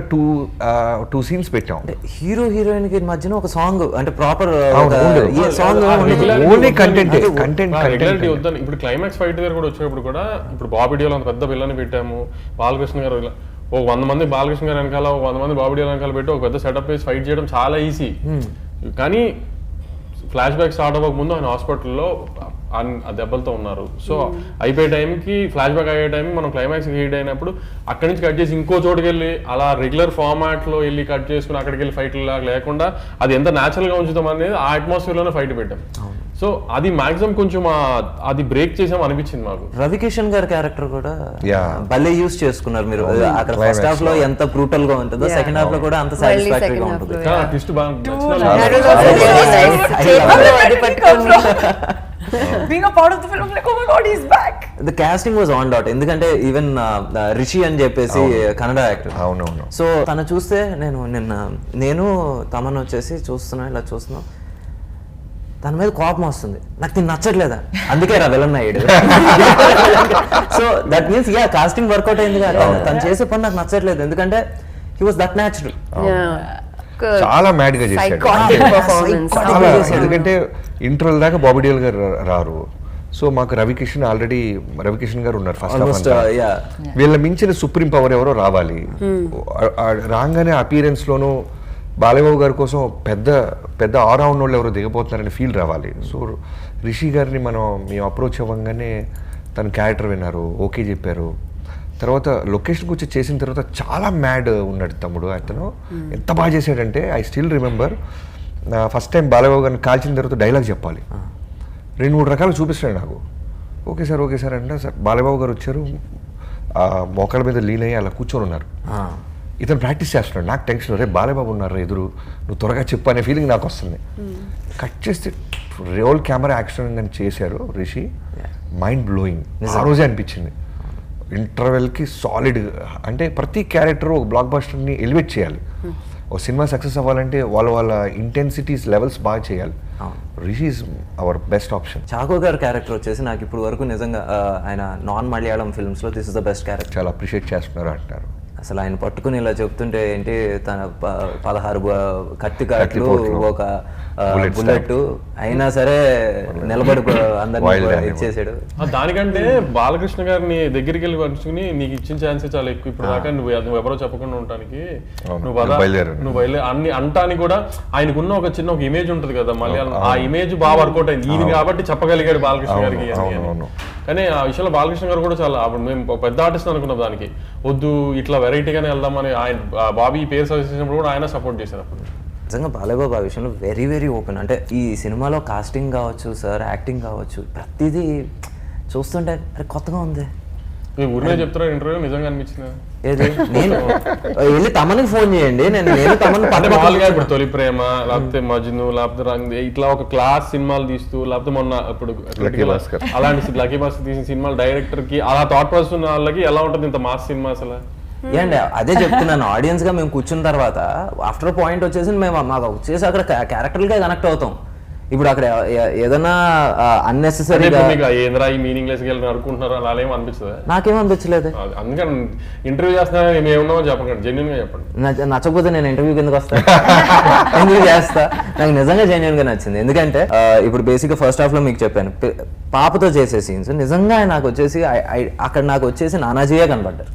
టూ సీన్స్ పెట్టాం. హీరో హీరోయిన్ కి మధ్యన ఒక సాంగ్ అంటే proper song only content content వద్దని. ఇప్పుడు క్లైమాక్స్ ఫైట్ దగ్గర కూడా వచ్చేటప్పుడు కూడా ఇప్పుడు బాబిడియోలో అంత పెద్ద విల్లని పెట్టాము, బాలకృష్ణ గారు ఒక 100 మంది బాలకృష్ణ గారు వెనకాల, ఒక 100 మంది బాబిడియోల వెనకాల పెట్టి ఒక పెద్ద సెటప్ వేసి ఫైట్ చేయడం చాలా ఈజీ. కానీ ఫ్లాష్ బ్యాక్ స్టార్ట్ అవ్వక ముందు ఆయన హాస్పిటల్లో ఆ దెబ్బలతో ఉన్నారు. సో అయిపోయే టైంకి ఫ్లాష్ బ్యాక్ అయ్యే టైంకి మనం క్లైమాక్స్ హీట్ అయినప్పుడు అక్కడి నుంచి కట్ చేసి ఇంకో చోటుకి వెళ్ళి అలా రెగ్యులర్ ఫార్మాట్ లో వెళ్ళి కట్ చేసుకుని అక్కడికి వెళ్ళి ఫైట్ లాగా లేకుండా అది ఎంత న్యాచురల్ గా ఉంచుతాం అనేది ఆ అట్మాస్ఫియర్ లోనే ఫైట్ పెట్టాం. సో అది మాక్సిమం కొంచెం అది బ్రేక్ చేసాం అనిపించింది మాకు. రవికిషన్ గారి క్యారెక్టర్ కూడా భలే యూస్ చేసుకున్నారు మీరు. అక్కడ ఫస్ట్ హాఫ్ లో ఎంత బ్రూటల్ గా ఉంటుందో సెకండ్ హాఫ్ లో కూడా అంత సాటిస్ఫాక్టరీ గా ఉంటుంది. Twist Being a part of the film, like, oh my god, he's back. The casting was on dot. ఎందుకంటే ఈవెన్ రిషి అని చెప్పేసి కన్నడ యాక్టర్. అవునవును. సో తను చూస్తే నేను తమన్ వచ్చేసి ఇలా చూస్తున్నా, తన మీద కోపం వస్తుంది, నాకు తిని నచ్చట్లేదా, అందుకే రా విలన్ అయ్యాడు. So that means casting workout అయింది కదా, తను చేసే పని నాకు నచ్చట్లేదు, ఎందుకంటే హీ వాస్ దట్ న్యాచురల్. చాలా మ్యాడ్ గా చేశాడు, ఎందుకంటే ఇంటర్వెల్ దాకా బాబిడియల్ గారు రారు. సో మాకు రవికిషన్ గారు ఉన్నారు ఫస్ట్. వీళ్ళ మించిన సుప్రీం పవర్ ఎవరో రావాలి. రాగానే అపీరెన్స్ లోను బాలయ్యబాబు గారి కోసం పెద్ద పెద్ద ఆల్రౌండ్ వాళ్ళు ఎవరో దిగబోతున్నారని ఫీల్ రావాలి. సో రిషి గారిని మేము అప్రోచ్ అవ్వగానే తన క్యారెక్టర్ విన్నారు, ఓకే చెప్పారు. తర్వాత లొకేషన్కి వచ్చి చేసిన తర్వాత చాలా మ్యాడ్ ఉన్నాడు తమ్ముడు. అతను ఎంత బాగా చేశాడంటే, I still remember first time Balayyababu గారిని కాల్చిన తర్వాత డైలాగ్ చెప్పాలి, 2-3 రకాలు చూపిస్తాడు నాకు. ఓకే సార్ అంటే, సార్ బాలయ్యబాబు గారు వచ్చారు, మోకాళ్ళ మీద లీన్ అయ్యి అలా కూర్చొని ఉన్నారు, ఇతను ప్రాక్టీస్ చేస్తున్నాడు. నాకు టెన్షన్, రే బాలయ్యబాబు ఉన్నారు ఎదురు, నువ్వు త్వరగా చెప్పు అనే ఫీలింగ్ నాకు వస్తుంది. కట్ చేస్తే రోల్ కెమెరా యాక్షన్ అని చేశారు రిషి, మైండ్ బ్లోయింగ్. ఆ రోజే అనిపించింది ఇంటర్వెల్కి సాలిడ్. అంటే ప్రతి క్యారెక్టర్ ఒక బ్లాక్ బస్టర్ని ఎలివేట్ చేయాలి. ఒక సినిమా సక్సెస్ అవ్వాలంటే వాళ్ళ ఇంటెన్సిటీస్ లెవెల్స్ బాగా చేయాలి. Rishi is our best option. Chacko గారి క్యారెక్టర్ వచ్చేసి నాకు ఇప్పుడు వరకు నిజంగా ఆయన నాన్ మలయాళం ఫిల్మ్స్లో this is the best character. చాలా అప్రిషియేట్ చేస్తున్నారు అంటారు. అసలు ఆయన పట్టుకుని ఇలా చెప్తుంటే ఏంటి, తన 16 కత్తి కాట్లు, ఒక బుల్లెట్ అయినా సరే నిలబడి అందరినీ ఇచ్చేసాడు. దానికంటే బాలకృష్ణ గారిని దగ్గరికి వెళ్ళి పంచుకుని నీకు ఇచ్చిన ఛాన్సే చాలా ఎక్కువ. ఇప్పుడు దాకా నువ్వు ఎవరో చెప్పకుండా ఉండటానికి నువ్వు బయలుదేరి అన్ని అంటానికి కూడా ఆయనకున్న ఒక చిన్న ఇమేజ్ ఉంటుంది కదా మలయాళం, ఆ ఇమేజ్ బాగా వర్కౌట్ అయింది ఈయన కాబట్టి చెప్పగలిగాడు బాలకృష్ణ గారికి. కానీ ఆ విషయంలో బాలకృష్ణ గారు కూడా చాలా, అప్పుడు మేము పెద్ద ఆర్టిస్ట్ అనుకున్నాం, దానికి వద్దు ఇట్లా వెరైటీగానే వెళ్దామని ఆయన బాబీ పేరు సజెస్ట్ చేసినప్పుడు కూడా ఆయన సపోర్ట్ చేశారు. అప్పుడు నిజంగా బాలయ్యబాబు ఆ విషయంలో వెరీ వెరీ ఓపెన్. అంటే ఈ సినిమాలో కాస్టింగ్ కావచ్చు, సార్ యాక్టింగ్ కావచ్చు, ప్రతిదీ చూస్తుంటే అరే కొత్తగా ఉంది. ఊరినే చెప్తారా ఇంటర్వ్యూ, నిజంగా అనిపించింది. ఏది నేను వెళ్ళి తమనికి ఫోన్ చేయండి, నేను తమను మామూలుగా ఇప్పుడు తొలి ప్రేమ, లేకపోతే మజ్ను, లేకపోతే రంగ్, ఇట్లా ఒక క్లాస్ సినిమాలు తీస్తూ, లేకపోతే మొన్న ఇప్పుడు అలాంటి లక్కీ భాస్కర్ తీసిన సినిమాలు డైరెక్టర్ కి అలా థాట్ ప్రాసెస్ ఉన్న వాళ్ళకి ఎలా ఉంటుంది ఇంత మాస్ సినిమా అసలు? ఏండి అదే చెప్తున్నాను, ఆడియన్స్ గా మేము కూర్చున్న తర్వాత ఆఫ్టర్ పాయింట్ వచ్చేసి మేము మాకు వచ్చేసి అక్కడ క్యారెక్టర్లకే కనెక్ట్ అవుతాం. ఇప్పుడు అక్కడ ఏదైనా అంటే అన్నెసెసరీగా ఇప్పుడు మీకు ఏంద్రా ఈ మీనింగ్లెస్ గా అనుకుంటున్నారు అలా ఏం అనిపిస్తుంది? నాకేం అనిపించలేదు. అందుకని ఇంటర్వ్యూ చేస్తున్నా మేము ఏమున్నామో చెప్పండి, జెన్యున్ గా చెప్పండి. నచ్చకపోతే నేను ఇంటర్వ్యూకి ఎందుకు వస్తా, ఎందుకు చేస్తా? నాకు నిజంగా జెన్యున్ గా నచ్చింది. ఎందుకంటే ఇప్పుడు బేసిక్గా ఫస్ట్ హాఫ్ లో మీకు చెప్పాను, పాపతో చేసే సీన్స్ నిజంగా నాకు వచ్చేసి అక్కడ నాకు వచ్చేసి నానాజీయే కనబడ్డారు.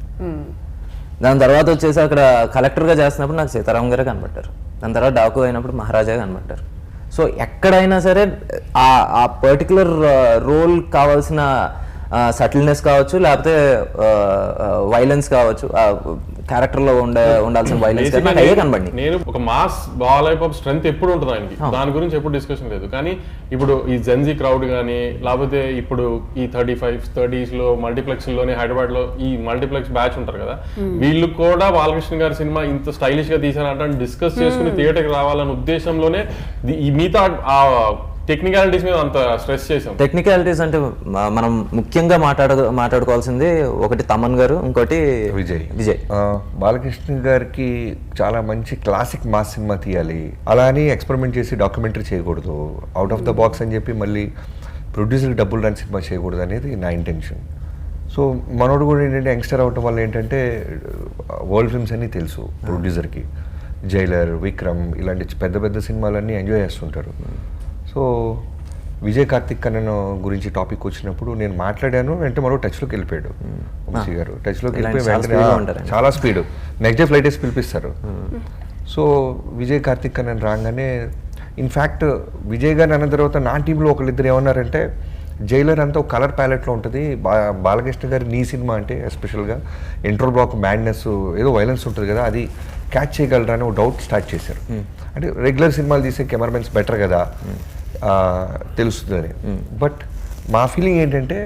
దాని తర్వాత వచ్చేసి అక్కడ కలెక్టర్గా చేస్తున్నప్పుడు నాకు సీతారాం గారే కనబడ్డారు. దాని తర్వాత డాకు అయినప్పుడు మహారాజా కనబడ్డారు. సో ఎక్కడైనా సరే ఆ పర్టికులర్ రోల్ కావాల్సిన సటిల్నెస్ కావచ్చు, లేకపోతే వైలెన్స్ కావచ్చు, క్యారెక్టర్లో ఉండాల్సిన వైలెన్స్ అయ్యే కనబడి. నేను ఒక మాస్ బాలయ్య స్ట్రెంత్ ఎప్పుడు ఉంటుంది ఆయనకి, దాని గురించి ఎప్పుడు డిస్కషన్ లేదు. కానీ ఇప్పుడు ఈ జెన్జీ క్రౌడ్ కానీ, లేకపోతే ఇప్పుడు ఈ 35s 30s లో మల్టీప్లెక్స్ లోనే హైదరాబాద్ లో ఈ మల్టీప్లెక్స్ బ్యాచ్ ఉంటారు కదా, వీళ్ళు కూడా బాలకృష్ణ గారి సినిమా ఇంత స్టైలిష్ గా తీసారంటే డిస్కస్ చేసుకుని థియేటర్కి రావాలనే ఉద్దేశంలోనే ఈ మిగతా టెక్నికాలిటీస్ మీద అంత స్ట్రెస్ చేసాం. టెక్నికాలిటీస్ అంటే మనం ముఖ్యంగా మాట్లాడుకోవాల్సింది ఒకటి తమన్ గారు, ఇంకోటి విజయ్. బాలకృష్ణ గారికి చాలా మంచి క్లాసిక్ మాస్ సినిమా తీయాలి, అలా అని ఎక్స్పెరిమెంట్ చేసి డాక్యుమెంటరీ చేయకూడదు, అవుట్ ఆఫ్ ద బాక్స్ అని చెప్పి మళ్ళీ ప్రొడ్యూసర్కి డబ్బులు రాని సినిమా చేయకూడదు అనేది నా ఇంటెన్షన్. సో మనోడు కూడా ఏంటంటే యంగ్స్టర్ అవటం వల్ల ఏంటంటే వరల్డ్ ఫిల్మ్స్ అన్నీ తెలుసు ప్రొడ్యూసర్కి, జైలర్, విక్రమ్ ఇలాంటి పెద్ద పెద్ద సినిమాలన్నీ ఎంజాయ్ చేస్తుంటారు. సో విజయ్ కార్తిక్ కన్నన్ గురించి టాపిక్ వచ్చినప్పుడు నేను మాట్లాడాను, వెంటనే మరో టచ్లోకి వెళ్ళిపోయాడు వంశీ గారు. టచ్లోకి వెళ్ళిపోయి వెంటనే చాలా స్పీడ్, నెక్స్ట్ డే ఫ్లైట్ వేసి పిలిపిస్తారు. సో విజయ్ కార్తిక్ కన్నన్ రాగానే, ఇన్ఫ్యాక్ట్ విజయ్ గారిని అన్న తర్వాత నా టీంలో ఒకళ్ళిద్దరు ఏమన్నారంటే, జైలర్ అంతా ఒక కలర్ ప్యాలెట్లో ఉంటుంది, బాలకృష్ణ గారి నీ సినిమా అంటే ఎస్పెషల్గా ఇంట్రో బ్లాక్ మ్యాడ్నెస్ ఏదో వైలెన్స్ ఉంటుంది కదా, అది క్యాచ్ చేయగలరా అని ఒక డౌట్ స్టార్ట్ చేశారు. అంటే రెగ్యులర్ సినిమాలు తీసే కెమెరామెన్స్ బెటర్ కదా తెలుస్తుందని. బట్ మా ఫీలింగ్ ఏంటంటే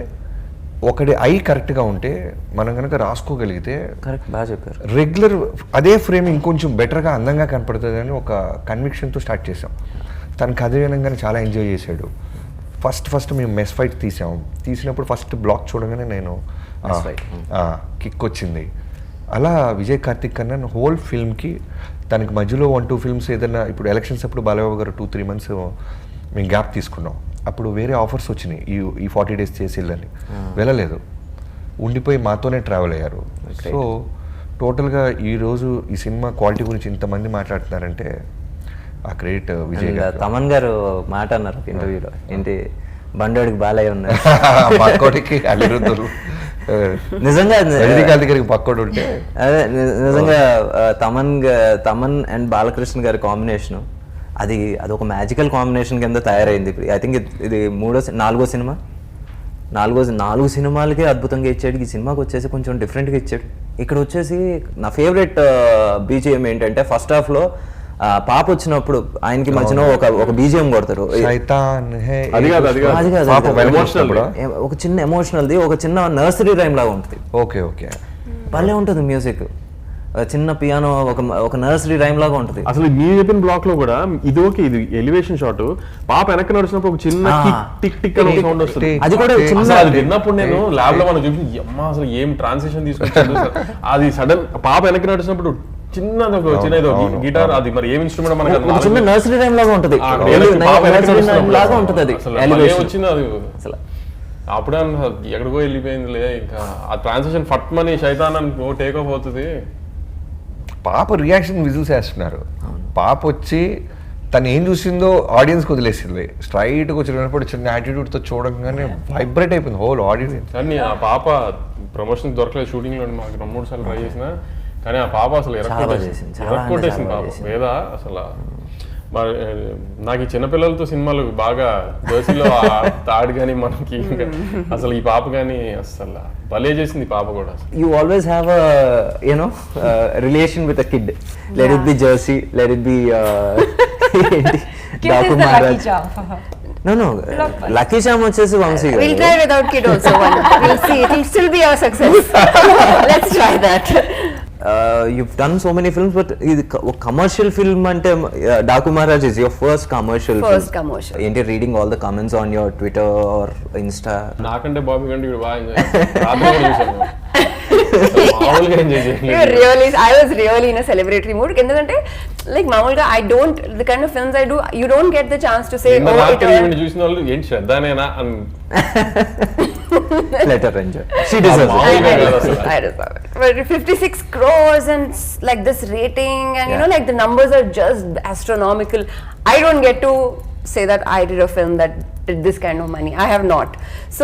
ఒకటి ఐ కరెక్ట్గా ఉంటే మనం కనుక రాసుకోగలిగితే కరెక్ట్, బాగా చెప్పారు, రెగ్యులర్ అదే ఫ్రేమ్ ఇంకొంచెం బెటర్గా అందంగా కనపడుతుంది అని ఒక కన్విక్షన్తో స్టార్ట్ చేసాం. తను కథ వినంగానే చాలా ఎంజాయ్ చేశాడు. ఫస్ట్ మేము మెస్ ఫైట్ తీసినప్పుడు ఫస్ట్ బ్లాక్ చూడగానే నేను కిక్ వచ్చింది. అలా విజయ్ కార్తిక్ కన్నా హోల్ ఫిల్మ్కి తనకి మధ్యలో 1-2 ఫిల్మ్స్ ఏదైనా, ఇప్పుడు ఎలక్షన్స్ అప్పుడు బాలయ్య గారు 2-3 months మేము గ్యాప్ తీసుకున్నాం. అప్పుడు వేరే ఆఫర్స్ వచ్చినాయి, ఈ 40 days చేసి వెళ్ళని, వెళ్ళలేదు, ఉండిపోయి మాతోనే ట్రావెల్ అయ్యారు. సో టోటల్గా ఈరోజు ఈ సినిమా క్వాలిటీ గురించి ఇంతమంది మాట్లాడుతున్నారంటే ఆ క్రెడిట్ విజయ్ గారు. తమన్ గారు మాట అన్నారు ఇంటర్వ్యూలో, ఏంటి బండోడికి బాలయ్య ఉన్నారు, పక్కోడికి అనిరుద్ధులు, నిజంగా దగ్గరికి పక్కోడు ఉంటే అదే నిజంగా తమన్ అండ్ బాలకృష్ణ గారి కాంబినేషన్ అది ఒక మ్యాజికల్ కాంబినేషన్ కింద తయారైంది. ఐ థింక్ ఇది 4వ సినిమా, 4 సినిమాలకే అద్భుతంగా ఇచ్చాడు. ఈ సినిమాకి వచ్చేసి కొంచెం డిఫరెంట్గా ఇచ్చాడు. ఇక్కడ వచ్చేసి నా ఫేవరెట్ బీజిఎం ఏంటంటే ఫస్ట్ హాఫ్లో పాప వచ్చినప్పుడు ఆయనకి మధ్యన ఒక బీజిఎం కొడతారు, ఒక చిన్న ఎమోషనల్ది, ఒక చిన్న నర్సరీ రైమ్ లాగా ఉంటుంది. ఓకే భలే ఉంటుంది మ్యూజిక్, చిన్న పియానో, ఒక నర్సరీ రైమ్ లాగా ఉంటుంది. అసలు మీరు చెప్పిన బ్లాక్ లో కూడా ఇది ఎలివేషన్ షాట్, పాప వెనక్కి నడిచినప్పుడు ఒక చిన్న టిక్ టిక్ అని సౌండ్ వస్తుంది. అది కూడా అది విన్నప్పుడు నేను ల్యాబ్ లో మనం చూసి అమ్మా అసలు ఏం ట్రాన్సిషన్ తీసుకొచ్చాడు. అది సడన్ పాప వెనక్కి నడిచినప్పుడు చిన్న గిటార్, అది మరి ఏం ఇన్స్ట్రుమెంట్ మనకు చిన్న నర్సరీ రైమ్ లాగా ఉంటుంది, లాగా ఉంటుంది. అది వచ్చింది, అది అసలు అప్పుడే ఎక్కడికో వెళ్ళిపోయిందిలే. ఇంకా ఆ ట్రాన్సిషన్ ఫట్ మనీ శైతాన్ అని టేక్ ఆఫ్ అవుతుంది. పాప రియాక్షన్ విజిల్స్ వేస్తున్నారు. పాప వచ్చి తను ఏం చూసిందో ఆడియన్స్కి వదిలేసింది, స్ట్రైట్గా వచ్చినప్పుడు చిన్న యాటిట్యూడ్తో చూడగానే వైబ్రేట్ అయిపోయింది హోల్ ఆడియన్స్. కానీ ఆ పాప ప్రమోషన్ దొరకలేదు, షూటింగ్లో మాకు 2-3 సార్లు ట్రై చేసిన, కానీ ఆ పాప అసలు ఎరక్కొట్టేసింది పాప వేద. అసలు నాకు ఈ చిన్నపిల్లలతో సినిమాలు బాగా జర్సీలో తాడు కానీ మనకి అసలు ఈ పాప కానీ అసలు భలే చేసింది పాప కూడా. You always have relation with a kid, let it be Jersey, let it be Daaku Maharaj. No, Lucky Charm వచ్చేసి వంశీ గారు. We'll try without kid also. We'll see. It will still be our success. Let's try that. You've done so many films, but ఇది commercial film అంటే Daku Maharaj is your first commercial First film. commercial. ఏంటి reading all the comments on your Twitter or Insta? నాకంటే బాబీ కంటే ఇప్పుడు బాగా ఎంజాయ్ చేశాను. మామూలుగా ఎంజాయ్ చేశాను. I was really in a celebratory mood. ఎందుకంటే like Mamulga, I don't, the kind of films I do, you don't get the chance to say, నిన్న oh, it రాత్రి all, ఈవెంట్ చూసిన వాళ్ళు ఏంటి శ్రద్ధనేనా అని Let her enjoy. She deserves I it. deserve it. I deserve it. But 56 crores and like this rating, and you know, Yeah. like the numbers are just astronomical. I don't get to say that I did a film that did this kind of money. I have not. So,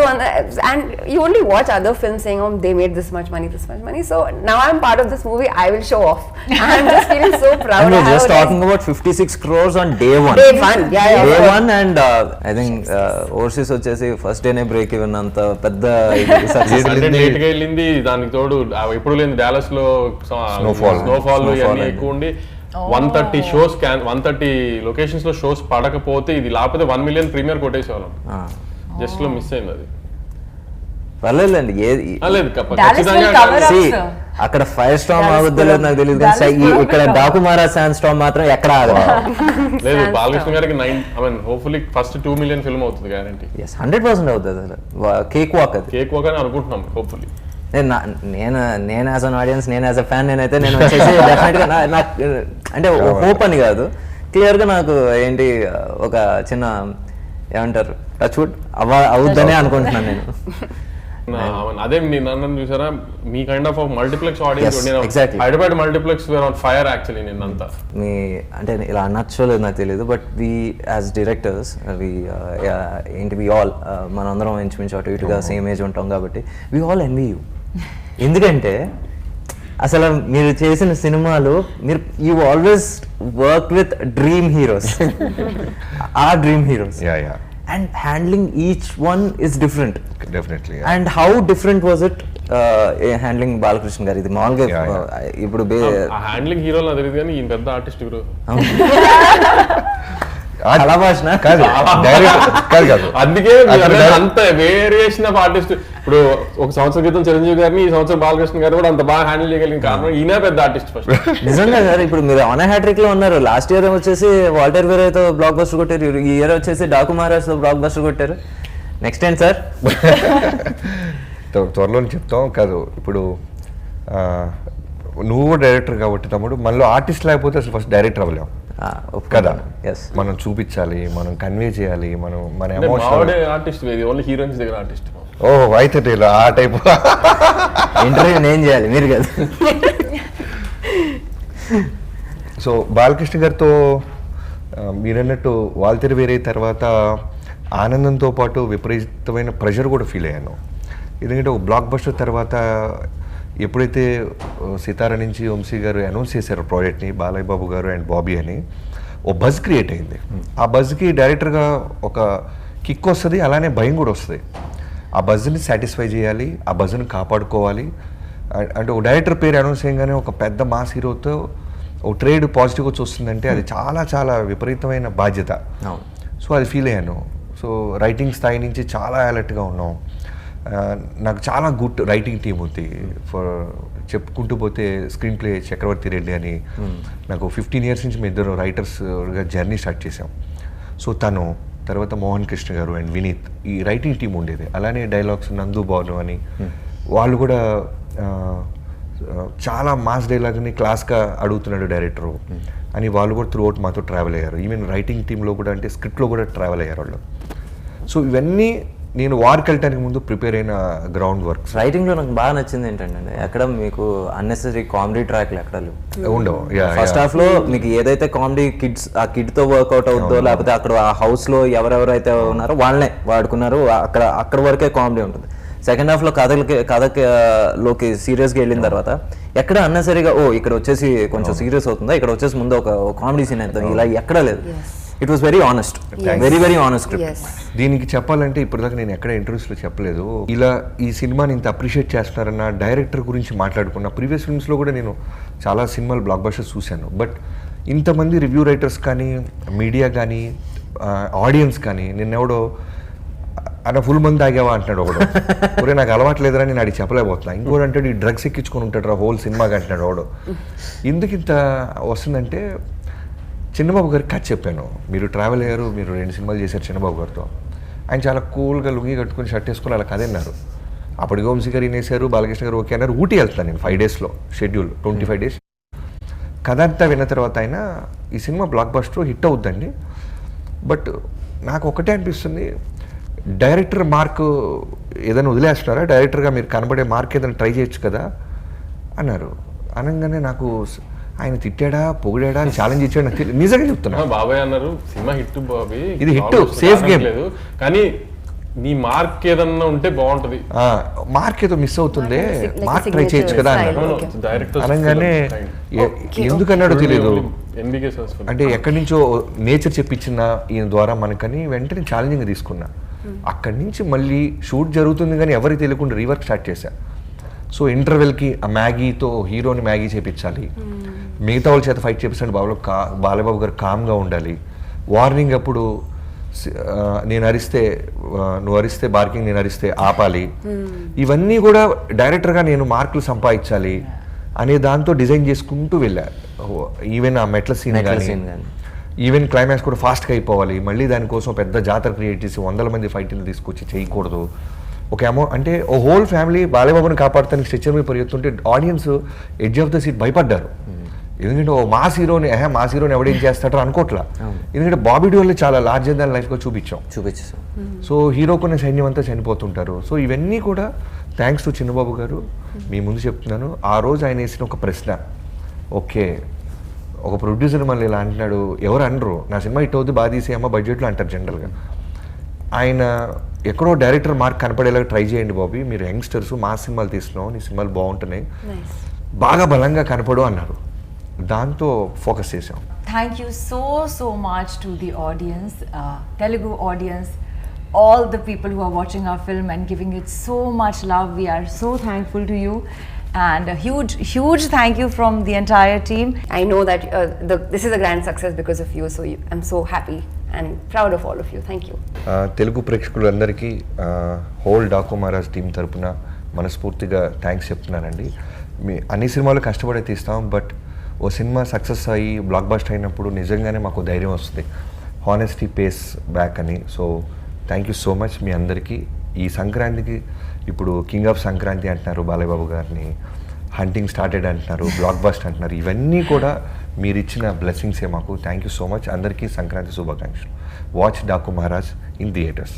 and you only watch other films saying, oh, they made this much money, this much money. So now I'm part of this movie, I will show off. I'm just feeling so proud. And we're I just have, talking about 56 crores on day one. Day one, yeah, yeah. Day one, and I think overseas వచ్చేసి ఫస్ట్ డేనే బ్రేక్ ఈవెన్ అంత పెద్ద సక్సెస్ అంటే లేట్ గా వెళ్ళింది, దానికి తోడు ఎప్పుడు లేని డాలస్ లో Snowfall ఇవన్నీ ఎక్కువ ఉండి 130 షోస్ 130 లొకేషన్స్ లో షోస్ పడకపోతే ఇది లేకపోతే 1 మిలియన్ ప్రీమియర్ కొట్టేసేవాళ్ళం. జస్ట్ లో మిస్ అయింది అది. పర్లేదండి ఏది లేదు Dallas will cover up, See, sir. అక్కడ ఫైర్ స్టామ్ ఆగుద్దో లేదు నాకు తెలియదు కానీ ఇక్కడ డాకుమారా శాండ్ స్టామ్ మాత్రం ఎక్కడ ఆగదు. లేదు బాలకృష్ణ గారికి 9 I mean hopefully first 2 million film అవుతుంది గ్యారంటీ. 100% అవుతుంది అసలు కేక్ వాక్ అది. కేక్ వాక్ అని అనుకుంటున్నాం హోప్ఫుల్లీ. నేను యాజ్ అన్ ఆడియన్స్, నేను యాజ్ అ ఫ్యాన్, నేనైతే నేను వచ్చేసి డెఫినెట్గా నాకు అంటే హోప్ అని కాదు, క్లియర్గా నాకు ఏంటి ఒక చిన్న ఏమంటారు టచ్వుడ్ అవుద్దనే అనుకుంటున్నాను నేను. అదే నన్ను చూసారా మీ kind of multiplex audience Yes, exactly. Hyderabad multiplex were on fire actually నిన్నంతా. మీ అంటే ఇలా అనొచ్చో లేదు నాకు తెలియదు, బట్ వి యాజ్ డైరెక్టర్స్ ఏంటి వి ఆల్ మనందరం ఇంచుమించు అటు ఇటుగా సేమ్ ఏజ్ ఉంటాం కాబట్టి వి ఆల్ ఎన్వీ యూ. ఎందుకంటే అసలు మీరు చేసిన సినిమాలు మీరు you always work with dream heroes, ఆ dream heroes, yeah and handling each one is different. Definitely. And how different was it handling Balakrishna గారు? ఇది మామూలుగా ఇప్పుడు ఆ హ్యాండ్లింగ్ హీరోలు నాకు తెలియదు కానీ ఈయన పెద్ద ఆర్టిస్ట్ గురు. కళా భాషణ కాదు కాదు అందుకే అంత వేరియేషన్ ఆఫ్ ఆర్టిస్ట్. ఇప్పుడు ఒక సంవత్సరం క్రితం చిరంజీవి గారిని, ఈ సంవత్సరం బాలకృష్ణ గారు కూడా అంత బాగా హ్యాండిల్ చేయగలిగిన కారణం ఈయన పెద్ద ఆర్టిస్ట్ ఫస్ట్. నిజంగా సార్, ఇప్పుడు మీరు ఆన్ హ్యాట్రిక్ లో ఉన్నారు. లాస్ట్ ఇయర్ వచ్చేసి వాల్టర్ వేరేతో బ్లాక్ బస్టర్ కొట్టారు, ఈ ఇయర్ వచ్చేసి డాకు మహారాజ్ తో బ్లాక్ బస్టర్ కొట్టారు. నెక్స్ట్ ఏంటి సార్? త్వరలో చెప్తాం. కాదు ఇప్పుడు నువ్వు డైరెక్టర్ కాబట్టి తమ్ముడు, మనలో ఆర్టిస్ట్ లేకపోతే అసలు ఫస్ట్ డైరెక్టర్ అవ్వలేము కదా. మనం చూపించాలి, మనం కన్వే చేయాలి, మనం మన ఎమోషన్. ఆర్టిస్ట్ ఓన్లీ హీరోయిన్స్ దగ్గర ఆర్టిస్ట్. ఓహో అయితే ఆ టైప్ ఇంటర్వ్యూ నేను చేయాలి, మీరు కదా. సో బాలకృష్ణ గారితో మీరన్నట్టు వాల్తెర వేరే తర్వాత ఆనందంతో పాటు విపరీతమైన ప్రెషర్ కూడా ఫీల్ అయ్యాను. ఎందుకంటే ఒక బ్లాక్ బస్టర్ తర్వాత ఎప్పుడైతే సితార నుంచి వంశీ గారు అనౌన్స్ చేశారు ప్రాజెక్ట్ని, బాలయ్య బాబు గారు అండ్ బాబీ అని, ఓ బజ్ క్రియేట్ అయింది. ఆ బజ్కి డైరెక్టర్గా ఒక కిక్ వస్తుంది, అలానే భయం కూడా వస్తుంది. ఆ బజ్ని సాటిస్ఫై చేయాలి, ఆ బజ్ని కాపాడుకోవాలి. అంటే ఒక డైరెక్టర్ పేరు అనౌన్స్ చేయగానే ఒక పెద్ద మాస్ హీరోతో ఒక ట్రేడ్ పాజిటివ్గా చూస్తుందంటే అది చాలా చాలా విపరీతమైన బాధ్యత. సో అది ఫీల్ అయ్యాను. సో రైటింగ్ స్థాయి నుంచి చాలా అలర్ట్గా ఉన్నాం. నాకు చాలా గుడ్ రైటింగ్ టీం ఉంది. ఫర్ చెప్పుకుంటూ పోతే స్క్రీన్ ప్లే చక్రవర్తి రెడ్డి అని, నాకు 15 years నుంచి మేము ఇద్దరు రైటర్స్గా జర్నీ స్టార్ట్ చేసాం. సో తను తర్వాత మోహన్ కృష్ణ గారు అండ్ వినీత్, ఈ రైటింగ్ టీం ఉండేది. అలానే డైలాగ్స్ నందు బాను అని, వాళ్ళు కూడా చాలా మాస్ డైలాగ్ని క్లాస్గా అడుగుతున్నాడు డైరెక్టరు అని వాళ్ళు కూడా త్రూ అవుట్ మాతో ట్రావెల్ అయ్యారు. ఈవెన్ రైటింగ్ టీంలో కూడా, అంటే స్క్రిప్ట్లో కూడా ట్రావెల్ అయ్యారు వాళ్ళు. సో ఇవన్నీ నేను వార్కి వెళ్ళటానికి ముందు ప్రిపేర్ అయిన గ్రౌండ్ వర్క్. రైటింగ్లో నాకు బాగా నచ్చింది ఏంటంటే ఎక్కడ మీకు అన్నెసరీ కామెడీ ట్రాక్లు ఎక్కడ ఉండవు. ఫస్ట్ హాఫ్ లో మీకు ఏదైతే కామెడీ కిడ్స్ ఆ కిడ్ తో వర్కౌట్ అవుతుందో, లేకపోతే అక్కడ ఆ హౌస్ లో ఎవరెవరైతే ఉన్నారో వాళ్ళనే వాడుకున్నారు, అక్కడ వరకే కామెడీ ఉంటుంది. సెకండ్ హాఫ్ లో కథలోకి సీరియస్ గా వెళ్ళిన తర్వాత ఎక్కడ అన్నెసరీగా ఇక్కడ వచ్చేసి కొంచెం సీరియస్ అవుతుందా, ఇక్కడ వచ్చేసి ముందు ఒక కామెడీ సీన్ అవుతుంది, ఇలా ఎక్కడ లేదు. It was very honest, very honest. దీనికి చెప్పాలంటే ఇప్పటిదాకా నేను ఎక్కడ ఇంటర్వ్యూస్లో చెప్పలేదు. ఇలా ఈ సినిమాని ఇంత అప్రిషియేట్ చేస్తున్నారన్న డైరెక్టర్ గురించి మాట్లాడుకున్న ప్రీవియస్ ఫిల్మ్స్లో కూడా నేను చాలా సినిమాలు బ్లాక్ బస్టర్స్ చూశాను. బట్ ఇంతమంది రివ్యూ రైటర్స్ కానీ, మీడియా కానీ, ఆడియన్స్ కానీ, నిన్నెవడో అన్న ఫుల్ మంది తాగావా అంటున్నాడు ఒకడు. ఒరే నాకు అలవాట్లేదురా నేను అడిగి చెప్పలేకపోతున్నా. ఇంకోటి అంటే ఈ డ్రగ్స్ ఎక్కించుకొని ఉంటాడు రా హోల్ సినిమాకి అంటున్నాడు ఒకడు. ఎందుకు ఇంత వస్తుందంటే చిన్నబాబు గారికి కథ చెప్పాను. మీరు ట్రావెల్ అయ్యారు, మీరు 2 సినిమాలు చేశారు చిన్నబాబు గారితో. ఆయన చాలా కూల్గా లుంగి కట్టుకుని షర్ట్ వేసుకుని అలా కథ అన్నారు. అప్పటికి వంశీ గారు వినేశారు, బాలకృష్ణ గారు ఓకే అన్నారు. ఊటీ వెళ్తాను నేను 5 days షెడ్యూల్, 25 days. కథ అంతా విన్న తర్వాత అయినా ఈ సినిమా బ్లాక్ బస్టర్ హిట్ అవుద్దండి. బట్ నాకు ఒకటే అనిపిస్తుంది, డైరెక్టర్ మార్క్ ఏదైనా వదిలేస్తున్నారా, డైరెక్టర్గా మీరు కనబడే మార్క్ ఏదైనా ట్రై చేయొచ్చు కదా అన్నారు. అనగానే నాకు ఆయన తిట్టాడా పొగిడాడా అని ఛాలెంజ్ ఇచ్చాడు నాకు తెలియదు. నిజంగా చెప్తున్నా. బాబాయ్ అన్నారు సినిమా హిట్ బాబీ, ఇది హిట్, సేఫ్ గేమ్ లేదు కానీ నీ మార్క్ ఏదన్నా ఉంటే బాగుంటది, మార్క్ ఏదో మిస్ అవుతుంది, మార్క్ ట్రై చేయొచ్చు కదా అన్నారు. డైరెక్టర్ అనగానే ఎందుకన్నాడో తెలియదు, ఎన్బికే అంటే ఎక్కడి నుంచో నేచర్ చెప్పించిన ఈయన ద్వారా మనకని వెంటనే ఛాలెంజింగ్ తీసుకున్నా. అక్కడి నుంచి మళ్ళీ షూట్ జరుగుతుంది కానీ ఎవరికి తెలియకుండా రీవర్క్ స్టార్ట్ చేశా. సో ఇంటర్వెల్కి ఆ మ్యాగీతో హీరోని మ్యాగీ చేపించాలి, మిగతా వాళ్ళ చేత ఫైట్ చేపిస్తాడు బాలబాబు గారు కామ్గా ఉండాలి, వార్నింగ్ అప్పుడు నేను అరిస్తే నువ్వు అరిస్తే బార్కింగ్, నేను అరిస్తే ఆపాలి, ఇవన్నీ కూడా డైరెక్టర్గా నేను మార్కులు సంపాదించాలి అనే దాంతో డిజైన్ చేసుకుంటూ వెళ్ళా. ఈవెన్ ఆ మెట్ల సీన్ కానీ ఈవెన్ క్లైమాక్స్ కూడా ఫాస్ట్గా అయిపోవాలి, మళ్ళీ దానికోసం పెద్ద జాతర క్రియేట్ చేసి 100 మంది ఫైటింగ్ తీసుకొచ్చి చేయకూడదు. ఒక అంటే ఓ హోల్ ఫ్యామిలీ బాలబాబుని కాపాడుతానికి స్ట్రెచ్చర్ మీద పరిగెత్తుంటే audience edge of the seat భయపడ్డారు. ఎందుకంటే ఓ మాస్ హీరోని ఎవడేం చేస్తాడో అనుకోవట్లా, ఎందుకంటే బాబీ డియోల్ని చాలా లార్జర్ దాన్ లైఫ్గా చూపించాం. సో హీరో కొన్ని సైన్యం అంతా చనిపోతుంటారు. సో ఇవన్నీ కూడా థ్యాంక్స్ టు చిన్నబాబు గారు. మీ ముందు చెప్తున్నాను, ఆ రోజు ఆయన వేసిన ఒక ప్రశ్న, ఓకే ఒక ప్రొడ్యూసర్ మళ్ళీ ఇలా అంటున్నాడు, ఎవరు అనరు నా సినిమా హిట్ అవుతుంది బాగా తీసేయమ్మ బడ్జెట్లో అంటారు జనరల్గా. ఆయన ఎక్కడో డైరెక్టర్ మార్క్ కనపడేలాగా ట్రై చేయండి బాబీ, మీరు యంగ్స్టర్స్ మా సినిమాలు తీస్తున్నావు, నీ సినిమాలు బాగుంటున్నాయి, బాగా బలంగా కనపడు అన్నారు. దాంతో ఫోకస్ చేసాం. Thank you so much to the audience, Telugu audience, all the people who are watching our film and giving it so much love. We are so thankful to you, and a huge thank you from the entire team. I know that this is a grand success because of you, so I'm so happy and proud of all of you. Thank you. Telugu ప్రేక్షకులందరికీ హోల్ డాకు మహారాజ్ టీం తరపున మనస్ఫూర్తిగా థ్యాంక్స్ చెప్తున్నానండి. మీ అన్ని సినిమాలు కష్టపడే తీస్తాం, బట్ ఓ సినిమా సక్సెస్ అయ్యి బ్లాక్ బస్టర్ అయినప్పుడు నిజంగానే మాకు ధైర్యం వస్తుంది, హానెస్టీ పేస్ బ్యాక్ అని. So thank you so much మీ అందరికీ. ఈ సంక్రాంతికి ఇప్పుడు కింగ్ ఆఫ్ సంక్రాంతి అంటున్నారు బాలయ్య బాబు గారిని, హంటింగ్ స్టార్టెడ్ అంటున్నారు, బ్లాక్ బస్టర్ అంటున్నారు, ఇవన్నీ కూడా మీరు ఇచ్చిన బ్లెస్సింగ్సే మాకు. Thank you so much. అందరికీ సంక్రాంతి శుభాకాంక్షలు. Watch Daaku Maharaj in theatres.